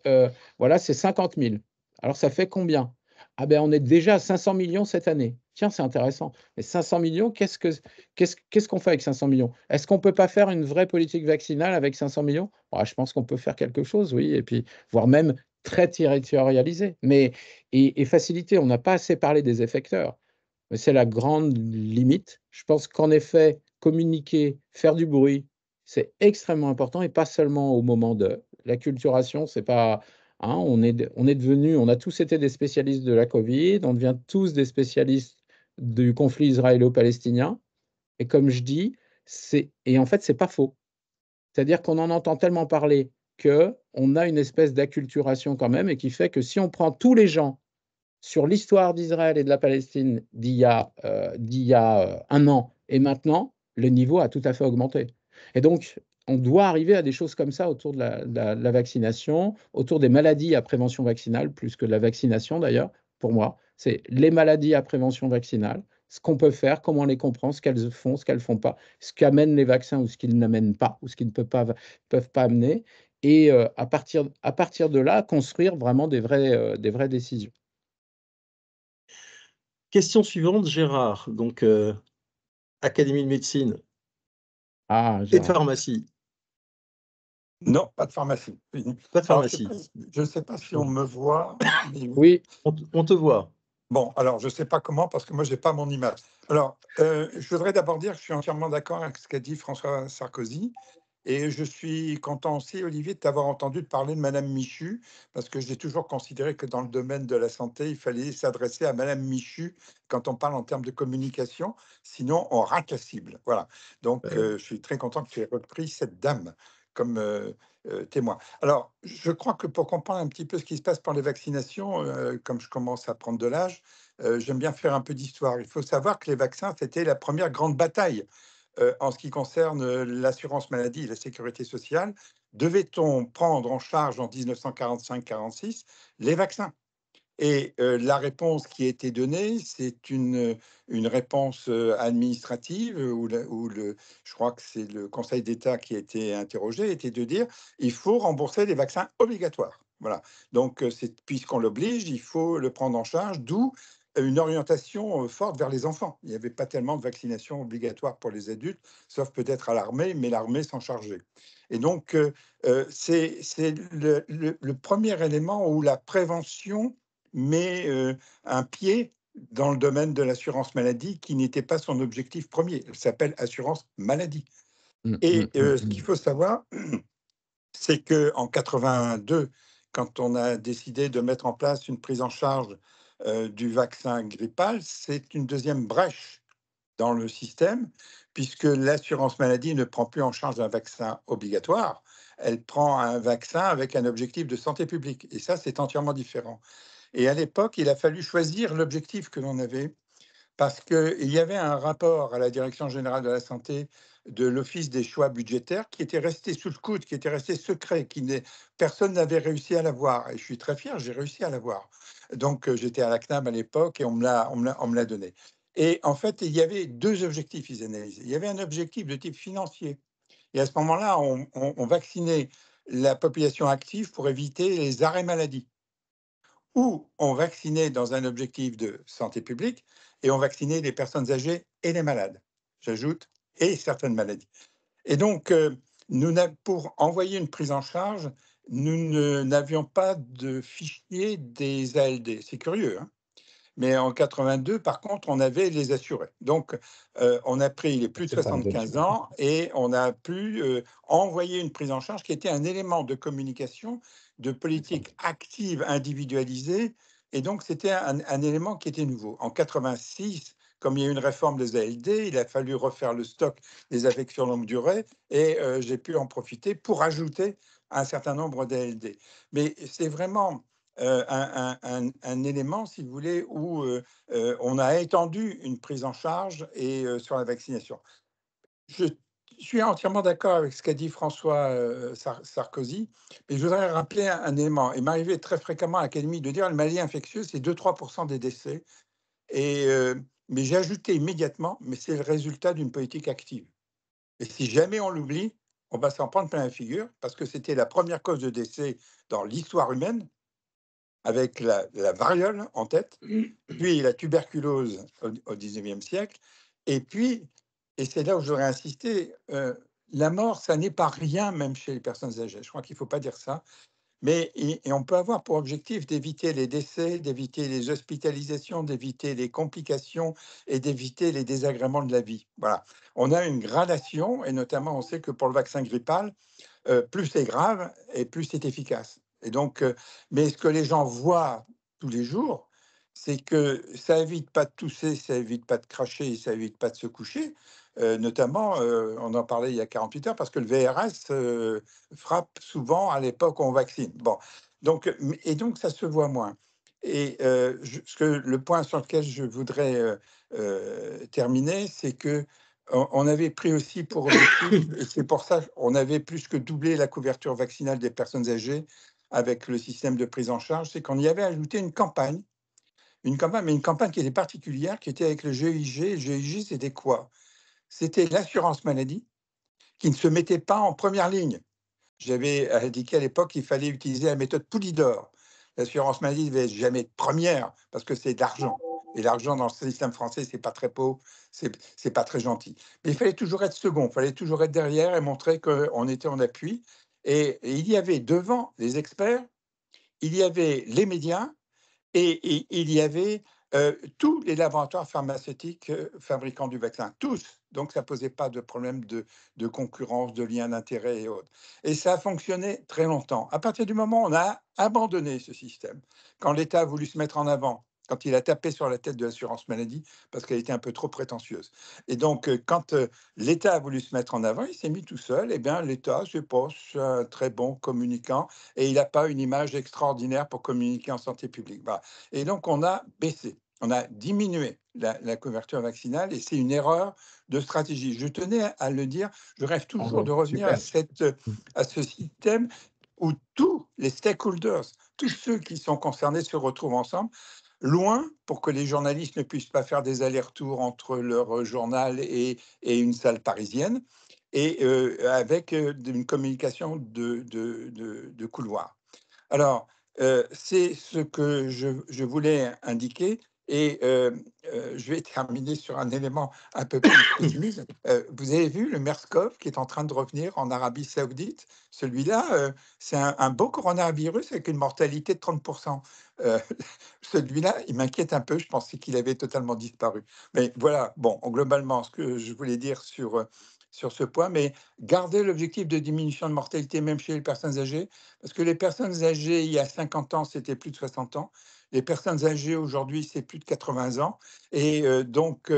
[SPEAKER 3] voilà, c'est 50 000. Alors, ça fait combien? Ah ben, on est déjà à 500 millions cette année. Tiens, c'est intéressant. Mais 500 millions, qu'est-ce qu'on fait avec 500 millions? Est-ce qu'on ne peut pas faire une vraie politique vaccinale avec 500 millions? Ouais, je pense qu'on peut faire quelque chose, oui, et puis, voire même très territorialisé, mais et facilité. On n'a pas assez parlé des effecteurs. Mais c'est la grande limite. Je pense qu'en effet, communiquer, faire du bruit, c'est extrêmement important et pas seulement au moment de l'acculturation. C'est pas, hein, on est devenu, on a tous été des spécialistes de la Covid, on devient tous des spécialistes du conflit israélo-palestinien. Et comme je dis, et en fait, c'est pas faux. C'est-à-dire qu'on en entend tellement parler que on a une espèce d'acculturation quand même et qui fait que si on prend tous les gens sur l'histoire d'Israël et de la Palestine d'il y a 1 an et maintenant, le niveau a tout à fait augmenté. Et donc, on doit arriver à des choses comme ça autour de la vaccination, autour des maladies à prévention vaccinale, plus que de la vaccination d'ailleurs, pour moi. C'est les maladies à prévention vaccinale, ce qu'on peut faire, comment on les comprend, ce qu'elles font, ce qu'elles ne font pas, ce qu'amènent les vaccins ou ce qu'ils n'amènent pas, ou ce qu'ils ne peuvent pas amener. Et à partir de là, construire vraiment des vraies décisions.
[SPEAKER 1] Question suivante, Gérard. Donc, Académie de médecine
[SPEAKER 3] Ah,
[SPEAKER 1] et de
[SPEAKER 3] Gérard.
[SPEAKER 1] pharmacie.
[SPEAKER 5] Non, pas de pharmacie.
[SPEAKER 1] Pas de
[SPEAKER 5] Alors,
[SPEAKER 1] pharmacie.
[SPEAKER 5] je ne sais pas si on me voit. Mais
[SPEAKER 3] Oui,
[SPEAKER 1] On te voit.
[SPEAKER 5] bon, alors je ne sais pas comment parce que moi, je n'ai pas mon image. Alors, je voudrais d'abord dire que je suis entièrement d'accord avec ce qu'a dit François Sarkozy. Et je suis content aussi, Olivier, de t'avoir entendu parler de Madame Michu, parce que j'ai toujours considéré que dans le domaine de la santé, il fallait s'adresser à Madame Michu quand on parle en termes de communication, sinon on rate la cible. Voilà. Donc, je suis très content que tu aies repris cette dame comme témoin. Alors, je crois que pour comprendre un petit peu ce qui se passe pour les vaccinations, comme je commence à prendre de l'âge, j'aime bien faire un peu d'histoire. Il faut savoir que les vaccins, c'était la première grande bataille en ce qui concerne l'assurance maladie et la sécurité sociale. Devait-on prendre en charge en 1945-46 les vaccins? Et la réponse qui a été donnée, c'est une réponse administrative je crois que c'est le Conseil d'État qui a été interrogé, était de dire il faut rembourser les vaccins obligatoires. Voilà. Donc, puisqu'on l'oblige, il faut le prendre en charge, d'où une orientation forte vers les enfants. Il n'y avait pas tellement de vaccination obligatoire pour les adultes, sauf peut-être à l'armée, mais l'armée s'en chargeait. Et donc, c'est le premier élément où la prévention met un pied dans le domaine de l'assurance maladie qui n'était pas son objectif premier. Elle s'appelle assurance maladie. Et ce qu'il faut savoir, c'est qu'en 82, quand on a décidé de mettre en place une prise en charge du vaccin grippal, c'est une deuxième brèche dans le système, puisque l'assurance maladie ne prend plus en charge un vaccin obligatoire, elle prend un vaccin avec un objectif de santé publique. Et ça, c'est entièrement différent. Et à l'époque, il a fallu choisir l'objectif que l'on avait parce qu'il y avait un rapport à la Direction générale de la santé de l'Office des choix budgétaires qui était resté sous le coude, qui était resté secret, personne n'avait réussi à l'avoir. Et je suis très fier, j'ai réussi à l'avoir. Donc, j'étais à la CNAM à l'époque et on me l'a donné. Et en fait, il y avait deux objectifs, ils analysaient. Il y avait un objectif de type financier. Et à ce moment-là, on vaccinait la population active pour éviter les arrêts maladie, où on vaccinait dans un objectif de santé publique et on vaccinait les personnes âgées et les malades, j'ajoute, et certaines maladies. Et donc, pour envoyer une prise en charge, nous n'avions pas de fichier des ALD. C'est curieux, hein. Mais en 82, par contre, on avait les assurés. Donc, on a pris les plus de 75 ans et on a pu envoyer une prise en charge qui était un élément de communication, de politique active individualisée. Et donc, c'était un élément qui était nouveau. En 86, comme il y a eu une réforme des ALD, il a fallu refaire le stock des affections longue durée et j'ai pu en profiter pour ajouter un certain nombre d'ALD. Mais c'est vraiment un élément, si vous voulez, où on a étendu une prise en charge et sur la vaccination. Je suis entièrement d'accord avec ce qu'a dit François Sarkozy, mais je voudrais rappeler un élément. Il m'arrivait très fréquemment à l'Académie de dire que le maladie infectieuse, c'est 2-3% des décès. Mais j'ai ajouté immédiatement, mais c'est le résultat d'une politique active. Et si jamais on l'oublie, on va s'en prendre plein la figure, parce que c'était la première cause de décès dans l'histoire humaine, avec la variole en tête, puis la tuberculose au 19e siècle, et puis, et c'est là où je voudrais insister, la mort, ça n'est pas rien, même chez les personnes âgées. Je crois qu'il ne faut pas dire ça. Mais et on peut avoir pour objectif d'éviter les décès, d'éviter les hospitalisations, d'éviter les complications et d'éviter les désagréments de la vie. Voilà. On a une gradation, et notamment, on sait que pour le vaccin grippal, plus c'est grave et plus c'est efficace. Et donc, mais ce que les gens voient tous les jours, c'est que ça évite pas de tousser, ça évite pas de cracher, ça évite pas de se coucher. Notamment, on en parlait il y a 48 heures, parce que le VRS frappe souvent à l'époque où on vaccine. Bon, donc, et donc ça se voit moins. Et le point sur lequel je voudrais terminer, c'est que on avait pris aussi pour objectif, et c'est pour ça qu'on avait plus que doublé la couverture vaccinale des personnes âgées avec le système de prise en charge, c'est qu'on y avait ajouté une campagne, mais une campagne qui était particulière, qui était avec le GIG. Le GIG, c'était quoi? C'était l'assurance maladie qui ne se mettait pas en première ligne. J'avais indiqué à l'époque qu'il fallait utiliser la méthode Poulidor. L'assurance maladie ne devait jamais être première parce que c'est de l'argent. Et l'argent dans le système français, c'est pas très pauvre, c'est pas très gentil. Mais il fallait toujours être second, il fallait toujours être derrière et montrer qu'on était en appui. Et il y avait devant les experts, il y avait les médias et il y avait tous les laboratoires pharmaceutiques fabricants du vaccin, tous. Donc, ça ne posait pas de problème de concurrence, de lien d'intérêt et autres. Et ça a fonctionné très longtemps. À partir du moment où on a abandonné ce système, quand l'État a voulu se mettre en avant, quand il a tapé sur la tête de l'assurance maladie, parce qu'elle était un peu trop prétentieuse. Et donc, quand l'État a voulu se mettre en avant, il s'est mis tout seul. Eh bien, l'État, je pense, un très bon communicant, et il n'a pas une image extraordinaire pour communiquer en santé publique. Voilà. Et donc, on a baissé, on a diminué la couverture vaccinale, et c'est une erreur de stratégie. Je tenais à le dire, je rêve toujours de revenir à ce système où tous les stakeholders, tous ceux qui sont concernés se retrouvent ensemble, loin, pour que les journalistes ne puissent pas faire des allers-retours entre leur journal et une salle parisienne, et avec une communication de couloir. Alors, c'est ce que je voulais indiquer, et je vais terminer sur un élément un peu plus pessimiste. Vous avez vu le MERS-CoV qui est en train de revenir en Arabie Saoudite? Celui-là, c'est un beau coronavirus avec une mortalité de 30%. Celui-là, il m'inquiète un peu. Je pensais qu'il avait totalement disparu. Mais voilà, bon, globalement, ce que je voulais dire sur ce point, mais garder l'objectif de diminution de mortalité même chez les personnes âgées, parce que les personnes âgées, il y a 50 ans, c'était plus de 60 ans. Les personnes âgées, aujourd'hui, c'est plus de 80 ans. Et donc,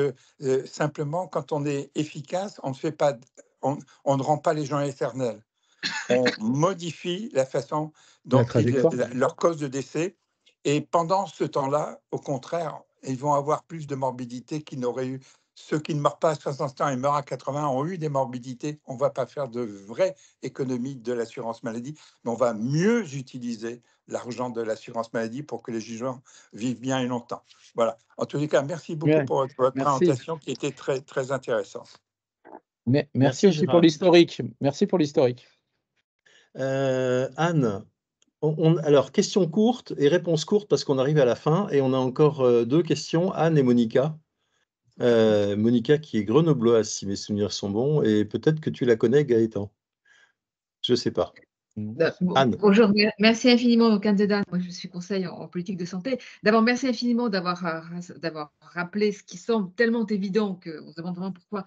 [SPEAKER 5] simplement, quand on est efficace, on ne fait pas, on ne rend pas les gens éternels. On modifie la façon dont leur cause de décès. Et pendant ce temps-là, au contraire, ils vont avoir plus de morbidité qu'ils n'auraient eu. Ceux qui ne meurent pas à 60 ans et meurent à 80 ont eu des morbidités. On ne va pas faire de vraie économie de l'assurance maladie, mais on va mieux utiliser l'argent de l'assurance maladie pour que les gens vivent bien et longtemps. Voilà. En tous les cas, merci beaucoup pour votre présentation qui était très, très intéressante.
[SPEAKER 3] Merci aussi pour l'historique. Merci pour l'historique.
[SPEAKER 1] Anne, alors, questions courtes et réponses courtes parce qu'on arrive à la fin et on a encore deux questions, Anne et Monica. Monica qui est grenobloise, si mes souvenirs sont bons, et peut-être que tu la connais, Gaëtan. Je ne sais pas. Anne.
[SPEAKER 6] Bonjour, merci infiniment au candidat. Moi, je suis conseil en politique de santé. D'abord, merci infiniment d'avoir rappelé ce qui semble tellement évident qu'on se demande vraiment pourquoi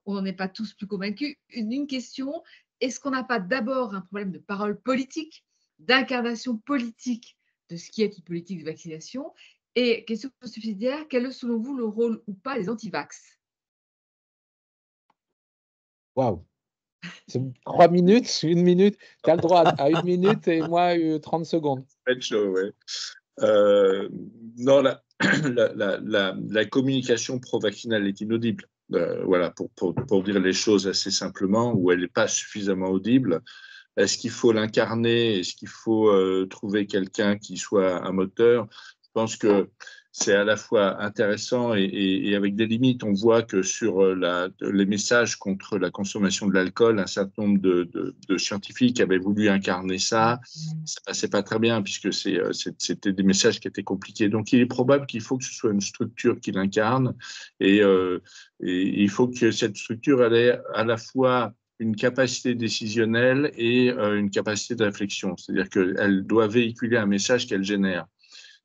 [SPEAKER 6] on n'en est pas tous plus convaincus. Une question, est-ce qu'on n'a pas d'abord un problème de parole politique, d'incarnation politique de ce qui est une politique de vaccination? Et question subsidiaire, quel est selon vous le rôle ou pas des anti-vax?
[SPEAKER 3] Waouh! C'est 3 minutes, 1 minute. Tu as le droit à 1 minute et moi 30 secondes.
[SPEAKER 2] Chaud, ouais. Non, la communication pro-vaccinale est inaudible. Voilà, pour dire les choses assez simplement, où elle n'est pas suffisamment audible. Est-ce qu'il faut l'incarner? Est-ce qu'il faut trouver quelqu'un qui soit un moteur? Je pense que c'est à la fois intéressant et avec des limites. On voit que sur les messages contre la consommation de l'alcool, un certain nombre de scientifiques avaient voulu incarner ça. Ça passait pas très bien puisque c'était des messages qui étaient compliqués. Donc, il est probable qu'il faut que ce soit une structure qui l'incarne et il faut que cette structure elle ait à la fois une capacité décisionnelle et une capacité de réflexion. C'est-à-dire qu'elle doit véhiculer un message qu'elle génère.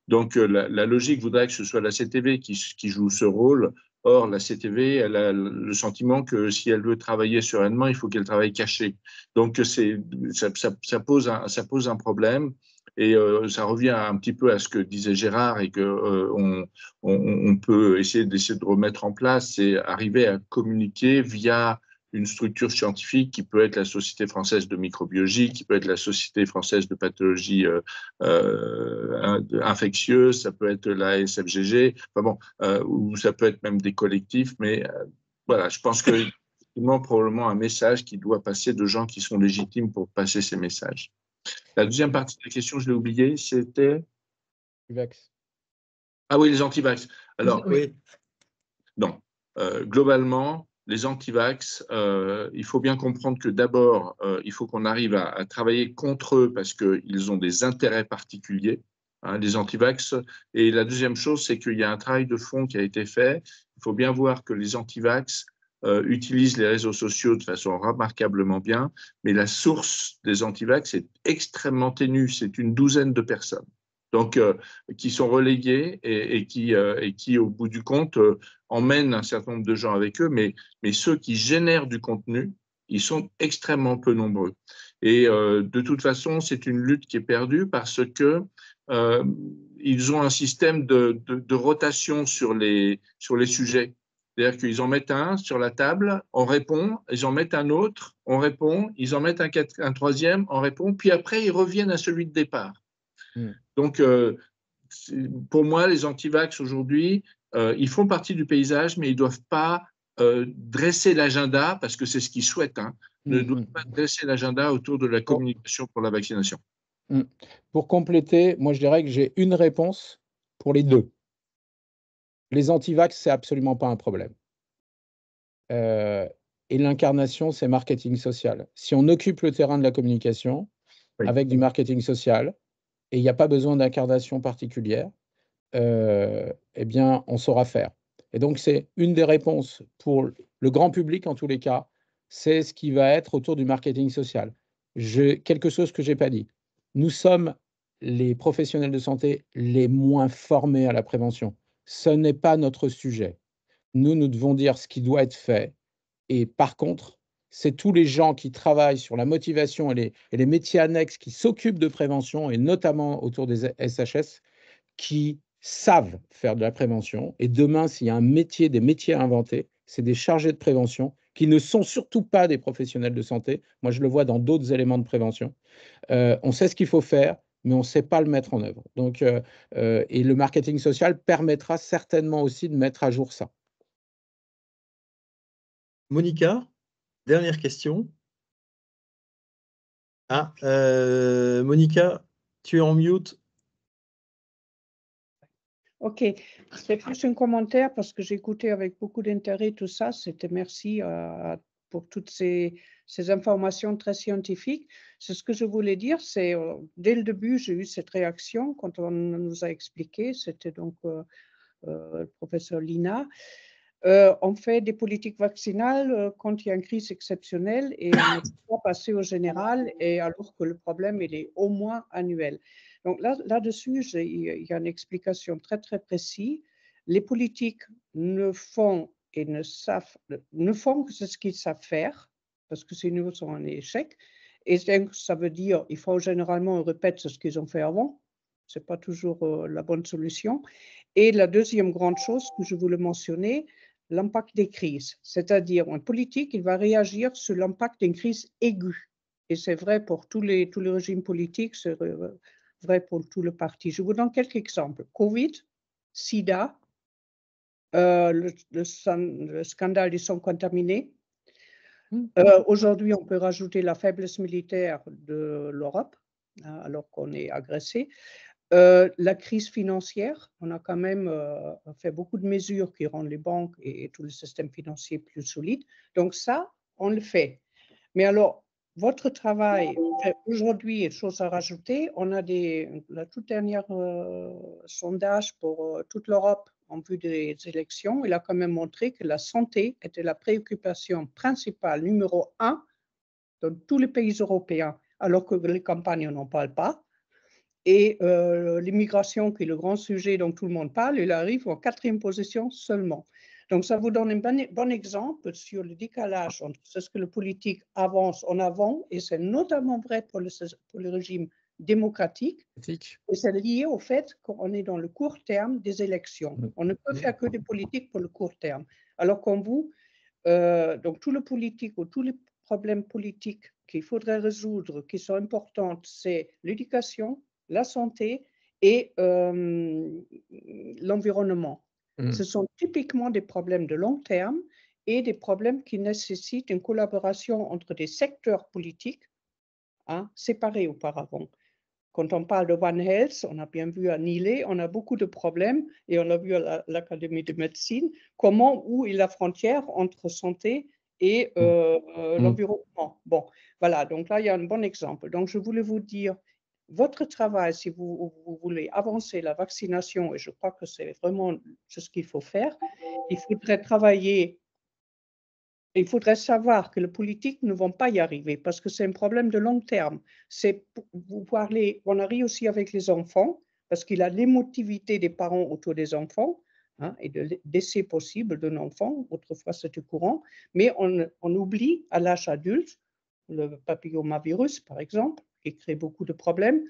[SPEAKER 2] Donc, la logique voudrait que ce soit la CTV qui joue ce rôle. Or, la CTV, elle a le sentiment que si elle veut travailler sereinement, il faut qu'elle travaille cachée. Donc, ça pose un problème. Et ça revient un petit peu à ce que disait Gérard et qu'on on peut essayer de remettre en place, c'est arriver à communiquer via une structure scientifique qui peut être la Société française de microbiologie, qui peut être la Société française de pathologie infectieuse, ça peut être la SFGG, enfin bon, ou ça peut être même des collectifs, mais voilà, je pense que probablement un message qui doit passer de gens qui sont légitimes pour passer ces messages. La deuxième partie de la question, je l'ai oubliée, c'était…
[SPEAKER 3] Vax.
[SPEAKER 2] Ah oui, les anti-vax. Alors,
[SPEAKER 1] Oui.
[SPEAKER 2] non, globalement, les anti-vax, il faut bien comprendre que d'abord, il faut qu'on arrive à travailler contre eux parce qu'ils ont des intérêts particuliers, hein, les anti-vax. Et la deuxième chose, c'est qu'il y a un travail de fond qui a été fait. Il faut bien voir que les anti-vax utilisent les réseaux sociaux de façon remarquablement bien, mais la source des anti-vax est extrêmement ténue. C'est une douzaine de personnes. Donc, qui sont relégués et qui, au bout du compte, emmènent un certain nombre de gens avec eux, mais ceux qui génèrent du contenu, ils sont extrêmement peu nombreux. Et de toute façon, c'est une lutte qui est perdue parce que ils ont un système de rotation sur les sujets. C'est-à-dire qu'ils en mettent un sur la table, on répond, ils en mettent un autre, on répond, ils en mettent un troisième, on répond, puis après, ils reviennent à celui de départ. Donc, pour moi, les anti-vax aujourd'hui, ils font partie du paysage, mais ils ne doivent pas dresser l'agenda, parce que c'est ce qu'ils souhaitent, hein, ne doivent pas dresser l'agenda autour de la communication pour la vaccination.
[SPEAKER 3] Pour compléter, moi je dirais que j'ai une réponse pour les deux. Les anti-vax, c'est absolument pas un problème. Et l'incarnation, c'est marketing social. Si on occupe le terrain de la communication avec du marketing social, et il n'y a pas besoin d'incarnation particulière, eh bien, on saura faire. Et donc, c'est une des réponses pour le grand public, en tous les cas, c'est ce qui va être autour du marketing social. Quelque chose que je n'ai pas dit. Nous sommes les professionnels de santé les moins formés à la prévention. Ce n'est pas notre sujet. Nous devons dire ce qui doit être fait. Et par contre, c'est tous les gens qui travaillent sur la motivation et les métiers annexes qui s'occupent de prévention, et notamment autour des SHS, qui savent faire de la prévention. Et demain, s'il y a des métiers à inventer, c'est des chargés de prévention qui ne sont surtout pas des professionnels de santé. Moi, je le vois dans d'autres éléments de prévention. On sait ce qu'il faut faire, mais on ne sait pas le mettre en œuvre. Donc, et le marketing social permettra certainement aussi de mettre à jour ça.
[SPEAKER 1] Monica, dernière question. Ah, Monica, tu es en mute.
[SPEAKER 7] Ok, c'est plus un commentaire parce que j'ai écouté avec beaucoup d'intérêt tout ça. C'était merci pour toutes ces informations très scientifiques. C'est ce que je voulais dire. C'est dès le début, j'ai eu cette réaction quand on nous a expliqué. C'était donc le professeur Lina. on fait des politiques vaccinales quand il y a une crise exceptionnelle et on ne peut pas passer au général, et alors que le problème, il est au moins annuel. Donc là-dessus, il y a une explication très, très précise. Les politiques ne font que ce qu'ils savent faire, parce que sinon, ils sont en échec. Et ça veut dire qu'il faut généralement répéter ce qu'ils ont fait avant. Ce n'est pas toujours la bonne solution. Et la deuxième grande chose que je voulais mentionner, l'impact des crises. C'est-à-dire, un politique, il va réagir sur l'impact d'une crise aiguë. Et c'est vrai pour tous les régimes politiques, c'est vrai pour tous les partis. Je vous donne quelques exemples. Covid, SIDA, le scandale des sangs contaminés. Aujourd'hui, on peut rajouter la faiblesse militaire de l'Europe, alors qu'on est agressé. La crise financière, on a quand même fait beaucoup de mesures qui rendent les banques et tout le système financier plus solide. Donc ça, on le fait. Mais alors, votre travail, aujourd'hui, chose à rajouter, on a la toute dernière sondage pour toute l'Europe en vue des élections. Il a quand même montré que la santé était la préoccupation principale, numéro 1, dans tous les pays européens, alors que les campagnes n'en parlent pas. Et l'immigration, qui est le grand sujet dont tout le monde parle, il arrive en 4e position seulement. Donc, ça vous donne un bon exemple sur le décalage entre ce que le politique avance en avant, et c'est notamment vrai pour le régime démocratique, et c'est lié au fait qu'on est dans le court terme des élections. On ne peut faire que des politiques pour le court terme. Alors, comme vous, donc tout le politique ou tous les problèmes politiques qu'il faudrait résoudre, qui sont importants, c'est l'éducation, la santé et l'environnement. Ce sont typiquement des problèmes de long terme et des problèmes qui nécessitent une collaboration entre des secteurs politiques séparés auparavant. Quand on parle de One Health, on a bien vu à Nîmes, on a beaucoup de problèmes, et on l'a vu à l'Académie de médecine, où est la frontière entre santé et l'environnement. Bon, voilà, donc là, il y a un bon exemple. Donc, je voulais vous dire, votre travail, si vous voulez avancer la vaccination, et je crois que c'est vraiment ce qu'il faut faire, il faudrait travailler. Il faudrait savoir que les politiques ne vont pas y arriver parce que c'est un problème de long terme. On arrive aussi avec les enfants parce qu'il y a l'émotivité des parents autour des enfants et de décès possible d'un enfant. Autrefois, c'était courant. Mais on oublie à l'âge adulte le papillomavirus, par exemple, qui crée beaucoup de problèmes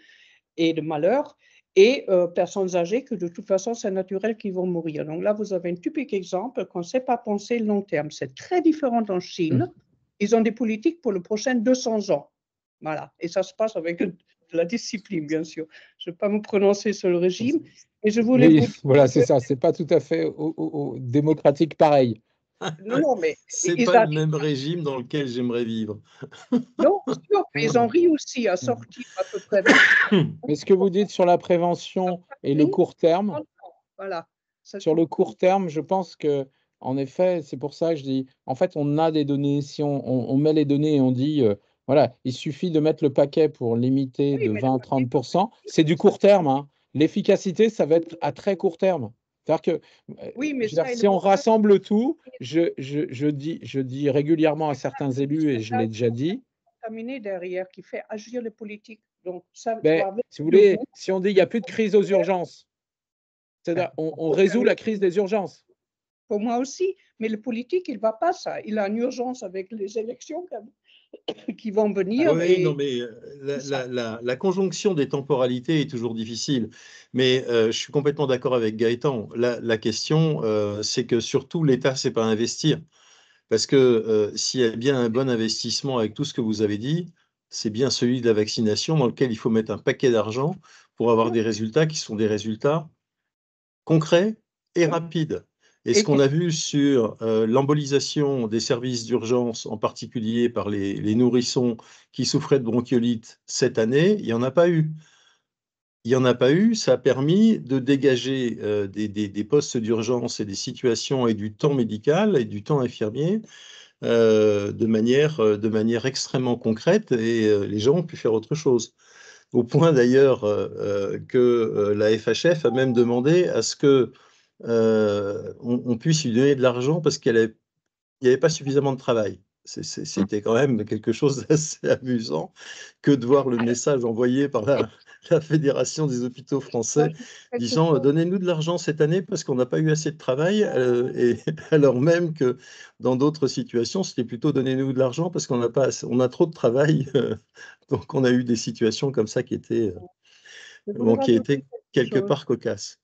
[SPEAKER 7] et de malheurs. Et personnes âgées que de toute façon, c'est naturel qu'ils vont mourir. Donc là, vous avez un typique exemple qu'on ne sait pas penser long terme. C'est très différent en Chine. Ils ont des politiques pour les prochains 200 ans. Voilà. Et ça se passe avec de la discipline, bien sûr. Je ne vais pas me prononcer sur le régime, mais je voulais vous dire
[SPEAKER 3] voilà, c'est ça. Ce n'est pas tout à fait démocratique pareil.
[SPEAKER 7] Non, mais
[SPEAKER 1] c'est pas le même régime dans lequel j'aimerais vivre.
[SPEAKER 7] Non, sûr, mais ils ont réussi à sortir à peu près.
[SPEAKER 3] Mais ce que vous dites sur la prévention et le court terme,
[SPEAKER 7] voilà.
[SPEAKER 3] Sur le court terme, je pense que, en effet, c'est pour ça que je dis, en fait, on a des données. Si on met les données et on dit, voilà, il suffit de mettre le paquet pour limiter de 20 à 30%, c'est du court terme. L'efficacité, ça va être à très court terme. C'est-à-dire que si on rassemble tout, je dis régulièrement à certains élus, et je l'ai déjà dit,
[SPEAKER 7] derrière qui fait agir les politiques. Donc, ça,
[SPEAKER 3] si vous voulez, si on dit il n'y a plus de crise aux urgences, c'est-à-dire on résout la crise des urgences.
[SPEAKER 7] Pour moi aussi, mais le politique, il ne va pas ça. Il a une urgence avec les élections qui vont venir.
[SPEAKER 1] Oui, non, mais la conjonction des temporalités est toujours difficile. Mais je suis complètement d'accord avec Gaëtan. La question, c'est que surtout, l'État ne sait pas investir. Parce que s'il y a bien un bon investissement avec tout ce que vous avez dit, c'est bien celui de la vaccination dans lequel il faut mettre un paquet d'argent pour avoir des résultats qui sont des résultats concrets et rapides. Et ce qu'on a vu sur l'embolisation des services d'urgence, en particulier par les nourrissons qui souffraient de bronchiolite cette année, il n'y en a pas eu. Il n'y en a pas eu, ça a permis de dégager des postes d'urgence et des situations et du temps médical et du temps infirmier de manière extrêmement concrète, et les gens ont pu faire autre chose. Au point d'ailleurs que la FHF a même demandé à ce que on puisse lui donner de l'argent parce qu'il n'y avait pas suffisamment de travail. C'était quand même quelque chose d'assez amusant que de voir le message envoyé par la Fédération des hôpitaux français disant donnez-nous de l'argent cette année parce qu'on n'a pas eu assez de travail, et alors même que dans d'autres situations, c'était plutôt donnez-nous de l'argent parce qu'on a trop de travail. Donc on a eu des situations comme ça qui étaient quelque part cocasses.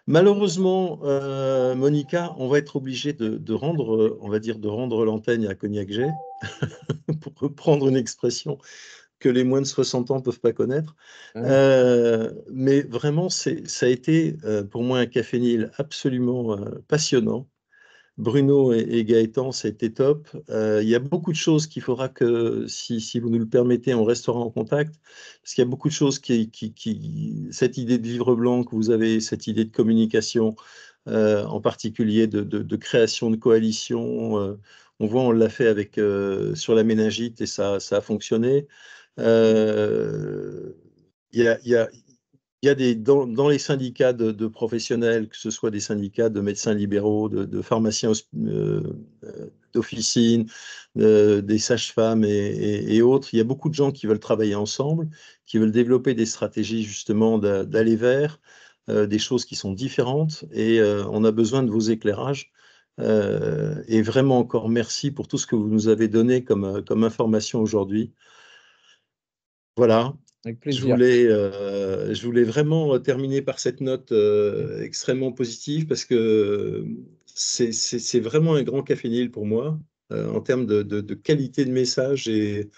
[SPEAKER 1] Malheureusement, Monica, on va être obligé de rendre, on va dire, de rendre l'antenne à Cognac-J, pour reprendre une expression que les moins de 60 ans ne peuvent pas connaître. Mais vraiment, ça a été pour moi un Café Nil absolument passionnant. Bruno et Gaëtan, c'était top. Il y a beaucoup de choses qu'il faudra que, si vous nous le permettez, on restera en contact, parce qu'il y a beaucoup de choses cette idée de livre blanc que vous avez, cette idée de communication, en particulier de création de coalition. On voit, on l'a fait avec, sur la méningite et ça a fonctionné. Il y a dans les syndicats de professionnels, que ce soit des syndicats de médecins libéraux, de pharmaciens d'officine, des sages-femmes et autres, il y a beaucoup de gens qui veulent travailler ensemble, qui veulent développer des stratégies justement d'aller vers des choses qui sont différentes, et on a besoin de vos éclairages. Et vraiment encore merci pour tout ce que vous nous avez donné comme information aujourd'hui. Voilà.
[SPEAKER 3] Avec
[SPEAKER 1] Je
[SPEAKER 3] plaisir.
[SPEAKER 1] voulais vraiment terminer par cette note extrêmement positive, parce que c'est vraiment un grand Café Nil pour moi, en termes de qualité de message et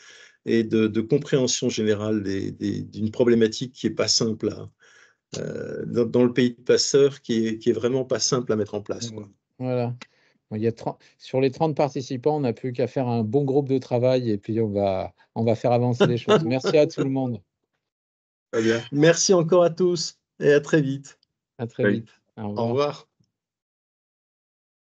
[SPEAKER 1] de compréhension générale d'une problématique qui n'est pas simple dans le pays de passeurs, qui est vraiment pas simple à mettre en place, quoi.
[SPEAKER 3] Voilà. Sur les 30 participants, on n'a plus qu'à faire un bon groupe de travail et puis on va faire avancer les choses. Merci à tout le monde.
[SPEAKER 1] Très bien. Merci encore à tous et à très vite.
[SPEAKER 3] À très vite.
[SPEAKER 1] Au revoir.